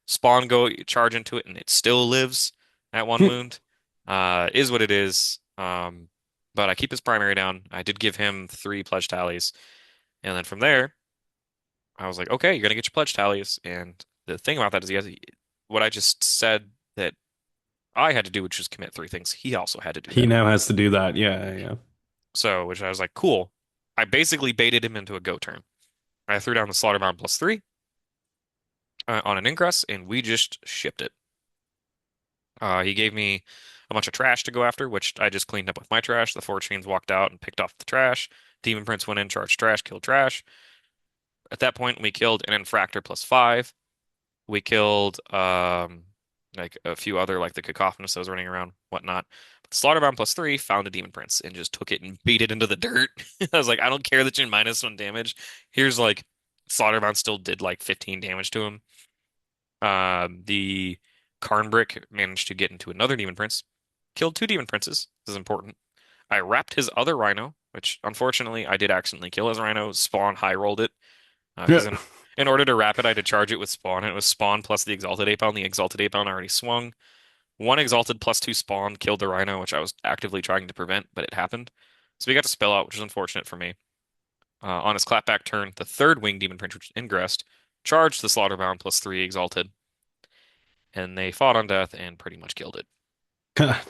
Spawn go charge into it, and it still lives at one wound. Is what it is. But I keep his primary down. I did give him 3 pledge tallies, and then from there, I was like, okay, you're gonna get your pledge tallies. And the thing about that is, he has what I just said that I had to do, which was commit 3 things. He also had to do he that. now has to do that. Yeah, yeah. So, which I was like, cool. I basically baited him into a go turn. I threw down the Slaughterbound +3 on an Ingress, and we just shipped it. He gave me a bunch of trash to go after, which I just cleaned up with my trash. The Forge Fiends walked out and picked off the trash. Demon Prince went in, charged trash, killed trash. At that point, we killed an Infractor +5. We killed like a few other like the Cacophonous that was running around, whatnot. But the Slaughterbound +3 found a Demon Prince and just took it and beat it into the dirt. I was like, I don't care that you're -1 damage. Here's like Slaughterbound still did like 15 damage to him. The Khorne Brick managed to get into another Demon Prince, killed 2 Demon Princes. This is important. I wrapped his other Rhino, which unfortunately I did accidentally kill his Rhino. Spawn high rolled it because in order to wrap it, I had to charge it with Spawn, and it was Spawn plus the Exalted Ape Hound. The Exalted Ape Hound already swung. One Exalted +2 Spawn killed the Rhino, which I was actively trying to prevent, but it happened. So we got to spell out, which is unfortunate for me. On his clapback turn, the third Winged Demon Prince, which ingressed, charged the Slaughterbound +3 Exalted, and they fought on death and pretty much killed it.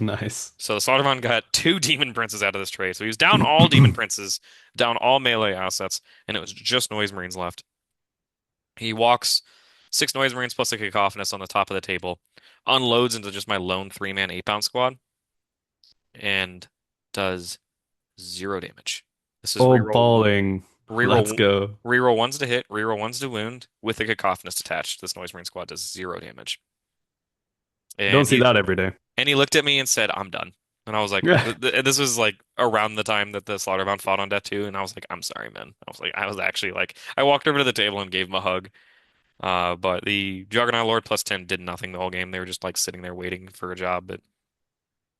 Nice. So the Slaughterbound got 2 Demon Princes out of this trade. So he was down all Demon Princes, down all melee assets, and it was just Noise Marines left. He walks 6 Noise Marines plus a Cacophonous on the top of the table, unloads into just my lone 3-man 8-pound squad, and does 0 damage. This is Oh, reroll, balling. Let's reroll, go. reroll ones to hit, reroll ones to wound with a Cacophonous attached. This Noise Marine squad does 0 damage. Don't And see he that every day. and he looked at me and said, "I'm done." And I was like, Yeah. this was like around the time that the Slaughterbound fought on death too, and I was like, "I'm sorry, man." I was actually like, I walked over to the table and gave him a hug. But the Juggernaut Lord +10 did nothing the whole game. They were just like sitting there waiting for a job. But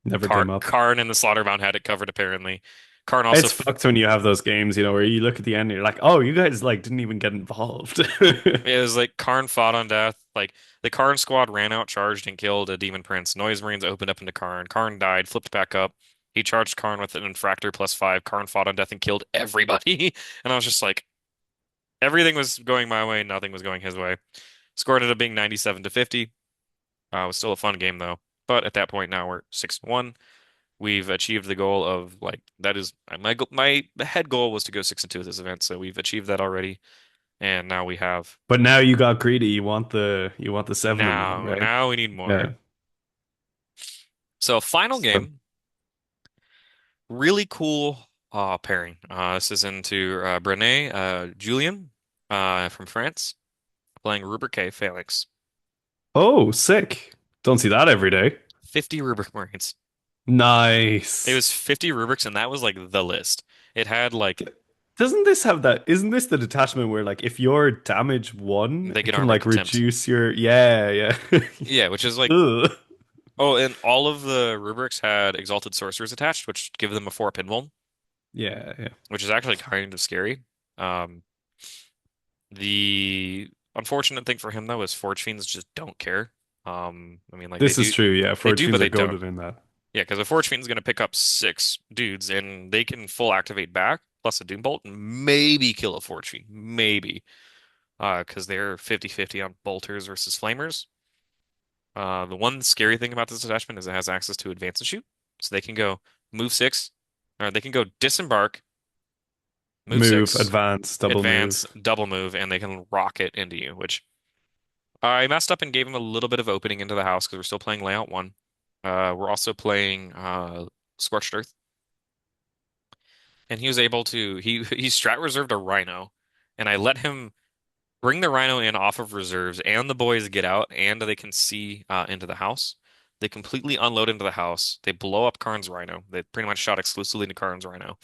Never came up. Khorne and the Slaughterbound had it covered apparently. Khorne also It's fucked when you have those games, where you look at the end and you're like, oh, you guys like didn't even get involved. it was like Khorne fought on death. Like the Khorne squad ran out, charged, and killed a Demon Prince. Noise Marines opened up into Khorne. Khorne died, flipped back up. He charged Khorne with an Infractor +5. Khorne fought on death and killed everybody. And I was just like, everything was going my way, nothing was going his way. Score ended up being 97-50. It was still a fun game though. But at that point now we're 6-1. We've achieved the goal of like that is my head goal was to go 6-2 at this event, so we've achieved that already. And now we have But now you got greedy. You want the 7 and 1, right? now we need more. Yeah. So final So, game, really cool pairing. This is into Brené Julien from France playing Rubric K Phalanx. oh, sick. Don't see that every day. 50 Rubric Marines. It Nice. was 50 Rubrics, and that was like the list. It had like Doesn't this have that? Isn't this the detachment where like if you're damage one, they it get can armor like contempt. reduce your yeah, yeah. Yeah, which is like Ugh. oh, and all of the rubrics had exalted sorcerers attached, which give them a 4 pinball, Yeah, yeah. which is actually kind of scary. Um, the unfortunate thing for him though is Forge Fiends just don't care. I mean, like This is true. Yeah, they Forge do, but Fiends are they don't. goaded in that. Yeah, because a Forge Fiend's going to pick up 6 dudes, and they can full activate back plus a Doom Bolt and maybe kill a Forge Fiend, maybe. Because they're 50-50 on bolters versus flamers. The one scary thing about this attachment is it has access to advance and shoot. So they can go move 6, or they can go disembark, move Move, 6, advance, double advance, move. double move, and they can rocket into you, which I messed up and gave him a little bit of opening into the house because we're still playing layout 1. We're also playing Scorched Earth, and he was able to he strat reserved a Rhino, and I let him bring the Rhino in off of reserves, and the boys get out, and they can see into the house. They completely unload into the house. They blow up Karn's Rhino. They pretty much shot exclusively into Karn's Rhino.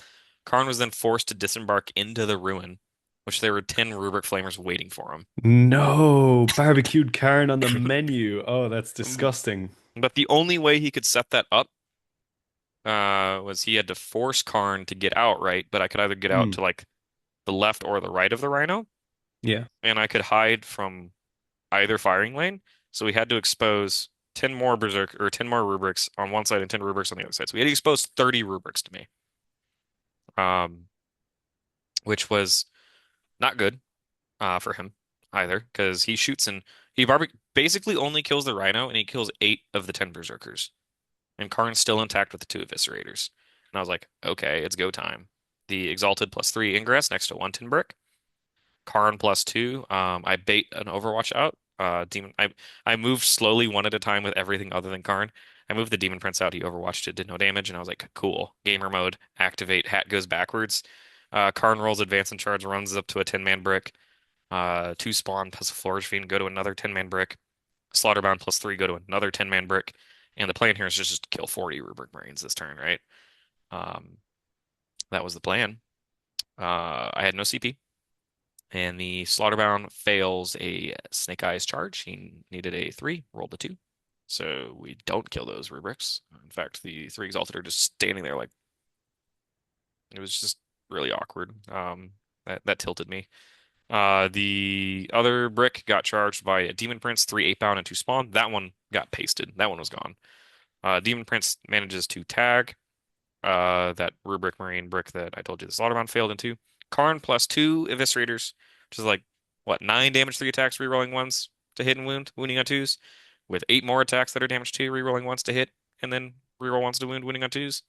Khorne was then forced to disembark into the ruin, which there were 10 Rubric Flamers waiting for him. No, barbecued Karen on the menu. Oh, that's Mm, disgusting. But the only way he could set that up was he had to force Khorne to get out right, but I could either get out Mm. to like the left or the right of the Rhino, Yeah. and I could hide from either firing lane. So we had to expose 10 more Berserk or 10 more rubrics on one side and 10 rubrics on the other side. So we had to expose 30 rubrics to me, um, which was not good for him either because he shoots and basically only kills the Rhino and he kills 8 of the 10 Berserkers. And Karn's still intact with the 2 Eviscerators. And I was like, okay, it's go time. The Exalted +3 Ingress next to 1 tin brick. Karn +2. I bait an Overwatch out. Demon. I moved slowly one at a time with everything other than Karn. I moved the Demon Prince out. He Overwatched it, did no damage, and I was like, cool. Gamer mode. Activate. Hat goes backwards. Karn rolls Advance and Charge, runs up to a 10-man brick. 2 spawn plus a Flourish Fiend go to another 10-man brick. Slaughterbound +3 go to another 10-man brick. And the plan here is just to kill 40 Rubric Marines this turn, right? Um, that was the plan. I had no CP. And the Slaughterbound fails a Snake Eyes charge. He needed a 3, rolled a 2. So we don't kill those rubrics. In fact, the 3 Exalted are just standing there like it was just really awkward. That tilted me. The other brick got charged by a Demon Prince, 3 8-bound and 2 spawn. That one got pasted. That one was gone. Demon Prince manages to tag that rubric marine brick that I told you the Slaughterbound failed into. Karn +2 Eviscerators, which is like, what, 9 damage 3 attacks, rerolling ones to hit and wound, wounding on 2s, with 8 more attacks that are damage 2, rerolling ones to hit, and then reroll ones to wound, wounding on 2s.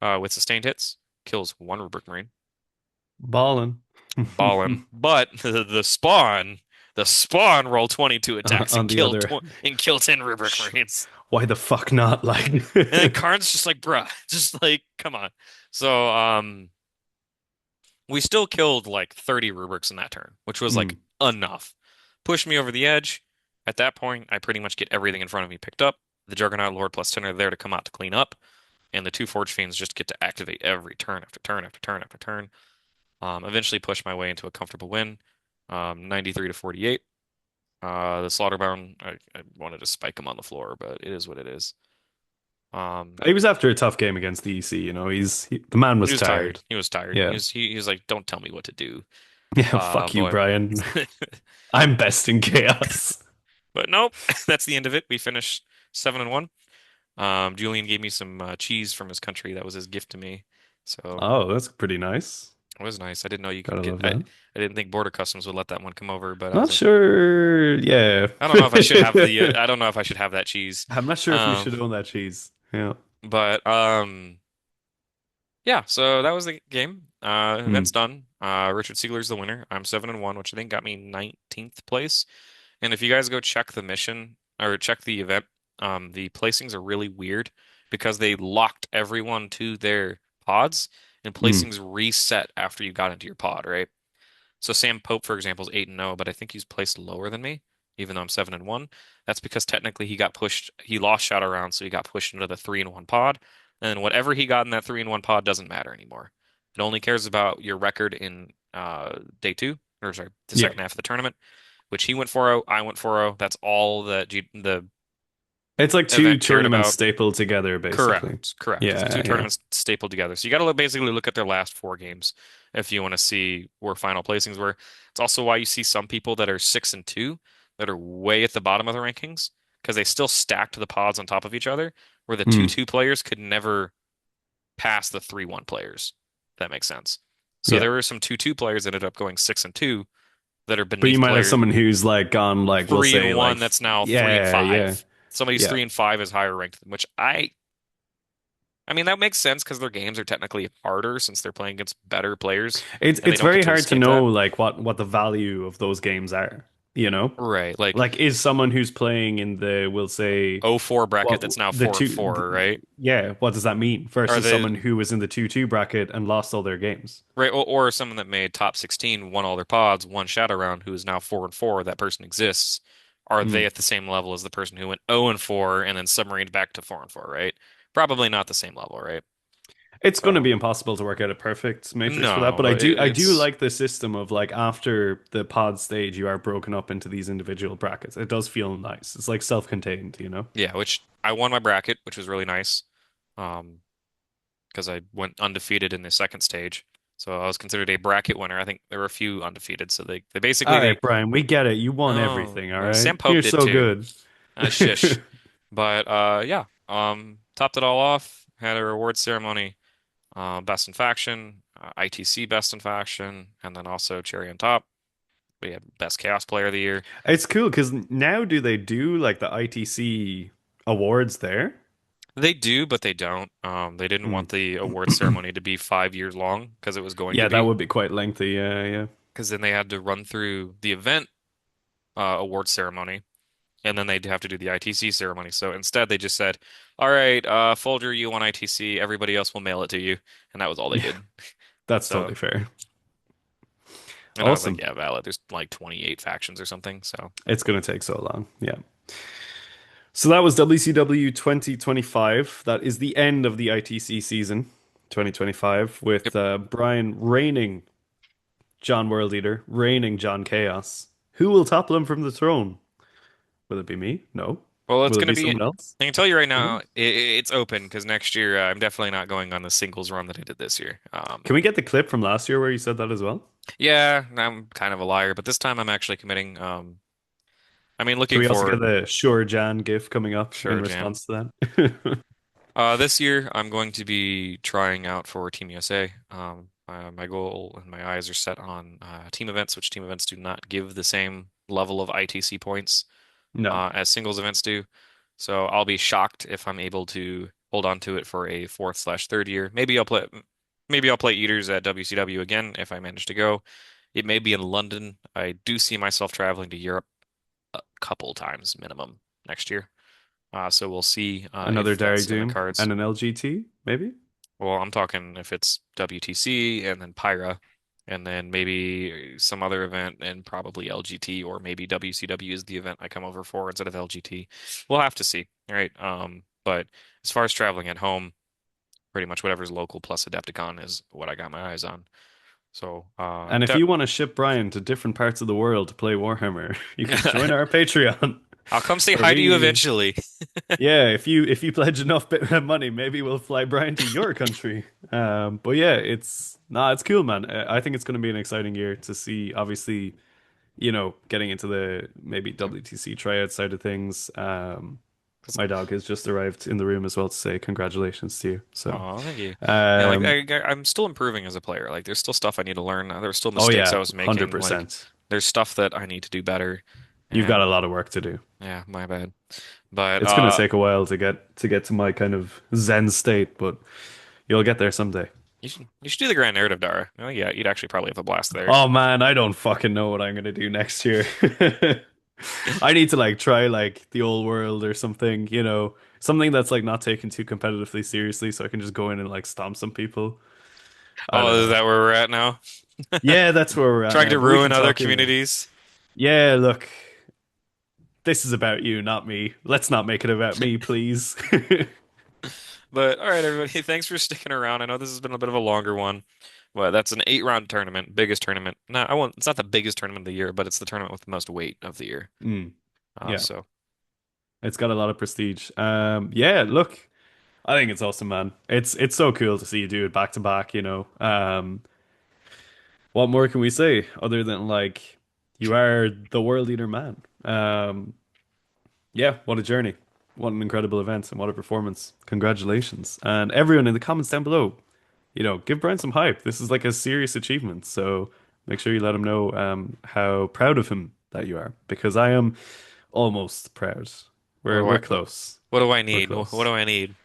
With sustained hits, kills 1 rubric marine. Ballin'. Ballin'. But the spawn roll 22 attacks On and the other, kill 10 rubric marines. why the fuck not? Like, And then Karn's just like, bruh, just like, come on. So, we still killed like 30 rubrics in that turn, which was like mm. enough. Pushed me over the edge. At that point, I pretty much get everything in front of me picked up. The Juggernaut Lord +10 are there to come out to clean up, and the 2 Forge Fiends just get to activate every turn after turn after turn after turn. Eventually push my way into a comfortable win, 93 to 48. The Slaughterbound, I wanted to spike him on the floor, but it is what it is. Um, He was after a tough game against the EC, the man he was was tired. tired. He was tired. Yeah. He was like, "Don't tell me what to do." Yeah, fuck you, Boy. Brian. I'm best in chaos. But nope, that's the end of it. We finished 7-1. Julian gave me some cheese from his country. That was his gift to me. So Oh, that's pretty nice. it was nice. I didn't know you could Gotta get. love I that. didn't think Border Customs would let that one come over, but I was Not like, sure. Yeah. I don't know if I should have the. I don't know if I should have that cheese. I'm not sure if we Um, should own that cheese. Yeah. but yeah. So that was the game. Event's Hmm. done. Richard Siegler's the winner. I'm 7-1, which I think got me 19th place. And if you guys go check the mission or check the event, the placings are really weird because they locked everyone to their pods and Hmm. placings reset after you got into your pod, right? So Sam Pope, for example, is 8-0, but I think he's placed lower than me, even though I'm 7-1. That's because technically he got pushed, he lost Shadow Round, so he got pushed into the 3-1 pod. And whatever he got in that 3-1 pod doesn't matter anymore. It only cares about your record in day two, or sorry, the Yeah. second half of the tournament, which he went 4-0, I went 4-0. That's all that the It's like two event cared tournaments about. stapled together, basically. Correct, correct. It's two Yeah, yeah. tournaments stapled together. So you got to basically look at their last 4 games if you want to see where final placings were. It's also why you see some people that are 6-2 that are way at the bottom of the rankings because they still stacked the pods on top of each other, where the Hmm. 2-2 players could never pass the 3-1 players. If that makes sense. So Yeah. there were some 2-2 players that ended up going 6-2 that are But you beneath might have players someone who's like gone like we'll three say and like one that's now three and yeah, yeah, five. Somebody's yeah. 3-5 is higher ranked, which I mean that makes sense because their games are technically harder since they're playing against better players It's and they it's don't get very to hard to escape know that. like what the value of those games are, you know? Right. Like Like is someone who's playing in the we'll say 0-4 bracket what that's now the 4 and two 4, right? yeah, what does that mean Or versus the someone who was in the 2-2 bracket and lost all their games? right or someone that made top 16, won all their pods, won Shadow Round, who is now 4 and 4, that person exists. Are Hmm. they at the same level as the person who went 0 and 4 and then submarined back to 4 and 4, right? Probably not the same level, right? It's going to So be impossible to work out a perfect matrix for that, but no, I do it's like the system of like after the pod stage, you are broken up into these individual brackets. It does feel nice. It's like self-contained, you know? yeah, which I won my bracket, which was really nice. because I went undefeated in the second stage. So I was considered a bracket winner. I think there were a few undefeated. So they basically All they right, Brian, we get it. You won no, everything, all well, right? Sam Pope You're did so too. good. Shush. But yeah, topped it all off. Had a reward ceremony. Best in faction, ITC best in faction, and then also cherry on top. We had best chaos player of the year. It's cool because now do they do like the ITC awards there? They do, but they don't. They didn't Hmm. want the award ceremony to be 5 years long because it was going to Yeah, that be. would be quite lengthy. Yeah, yeah. Because then they had to run through the event award ceremony, and then they'd have to do the ITC ceremony. So instead, they just said, "All right, Folger, you won ITC. Everybody else will mail it to you," and that was all they Yeah, did. that's So, totally fair. and I was like, Awesome. "Yeah, valid. There's like 28 factions or something." So, It's gonna take so long. Yeah. So that was WCW 2025. That is the end of the ITC season 2025 yep. with Brian reigning John World Eater, reigning John Chaos. Who will topple him from the throne? Will it be me? No. Well, it's Will it going to be be. someone else? I can tell you right Who now, knows? it's open because next year I'm definitely not going on the singles run that I did this year. Can we get the clip from last year where you said that as well? Yeah, I'm kind of a liar, but this time I'm actually committing. I mean, Can looking we also get forward, the Sure Jan gif coming up in sure, Jan. response to that? This year I'm going to be trying out for Team USA. My goal and my eyes are set on team events, which team events do not give the same level of ITC points No. as singles events do. So I'll be shocked if I'm able to hold on to it for a fourth/third year. Maybe I'll play Eaters at WCW again if I manage to go. It may be in London. I do see myself traveling to Europe a couple times minimum next year. So we'll see Another if Dairy that's in the Doom cards. and an LGT, maybe? Well, I'm talking if it's WTC and then Pyra, and then maybe some other event and probably LGT or maybe WCW is the event I come over for instead of LGT. We'll have to see. All right. But as far as traveling at home, pretty much whatever's local plus Adepticon is what I got my eyes on. So, And if you want to ship Brian to different parts of the world to play Warhammer, you can join our Patreon, I'll come say where hi to you we, eventually. yeah, if you pledge enough bit of money, maybe we'll fly Brian to your country. But yeah, it's cool, man. I think it's going to be an exciting year to see. Obviously, getting into the maybe WTC tryout side of things. My dog has just arrived in the room as well to say congratulations to you. So, Oh, thank you. Yeah, like um, I'm still improving as a player. Like there's still stuff I need to learn. There's still oh mistakes I yeah, was making. Like 100%. there's stuff that I need to do better. You've got a And lot of work to do. yeah, my bad. But It's going to take a while to get to my kind of Zen state, but you'll get there someday. you should do the grand narrative, Dara. Oh yeah, you'd actually probably have a blast there. Oh man, I don't fucking know what I'm gonna do next year. I need to like try like the old world or something, something that's like not taken too competitively seriously, so I can just go in and like stomp some people. I don't Oh, is know. that where we're at now? Yeah, that's where we're at Trying now, to but we can ruin other talk anyway. communities. Yeah, look, this is about you, not me. Let's not make it about me, please. But all right, everybody, thanks for sticking around. I know this has been a bit of a longer one, but that's an 8 round tournament, biggest tournament. No, I won't. It's not the biggest tournament of the year, but it's the tournament with the most weight of the year. Mm, yeah, So it's got a lot of prestige. Yeah, look. I think it's awesome, man. It's so cool to see you do it back to back. What more can we say other than like you are the world leader man? Yeah, what a journey. What an incredible event and what a performance. Congratulations. And everyone in the comments down below, give Brian some hype. This is like a serious achievement. So make sure you let him know how proud of him that you are because I am almost proud. what We're do we're I close. what do I We're need? What close. do I need?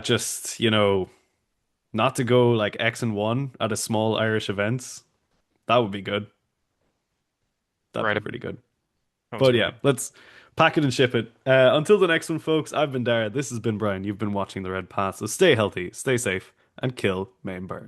Just, not to go like X and one at a small Irish event. That would be good. That'd Right, be pretty good. sounds But yeah, great. let's pack it and ship it. Until the next one, folks, I've been Dara. This has been Brian. You've been watching The Red Path. So stay healthy, stay safe, and kill Main Burn.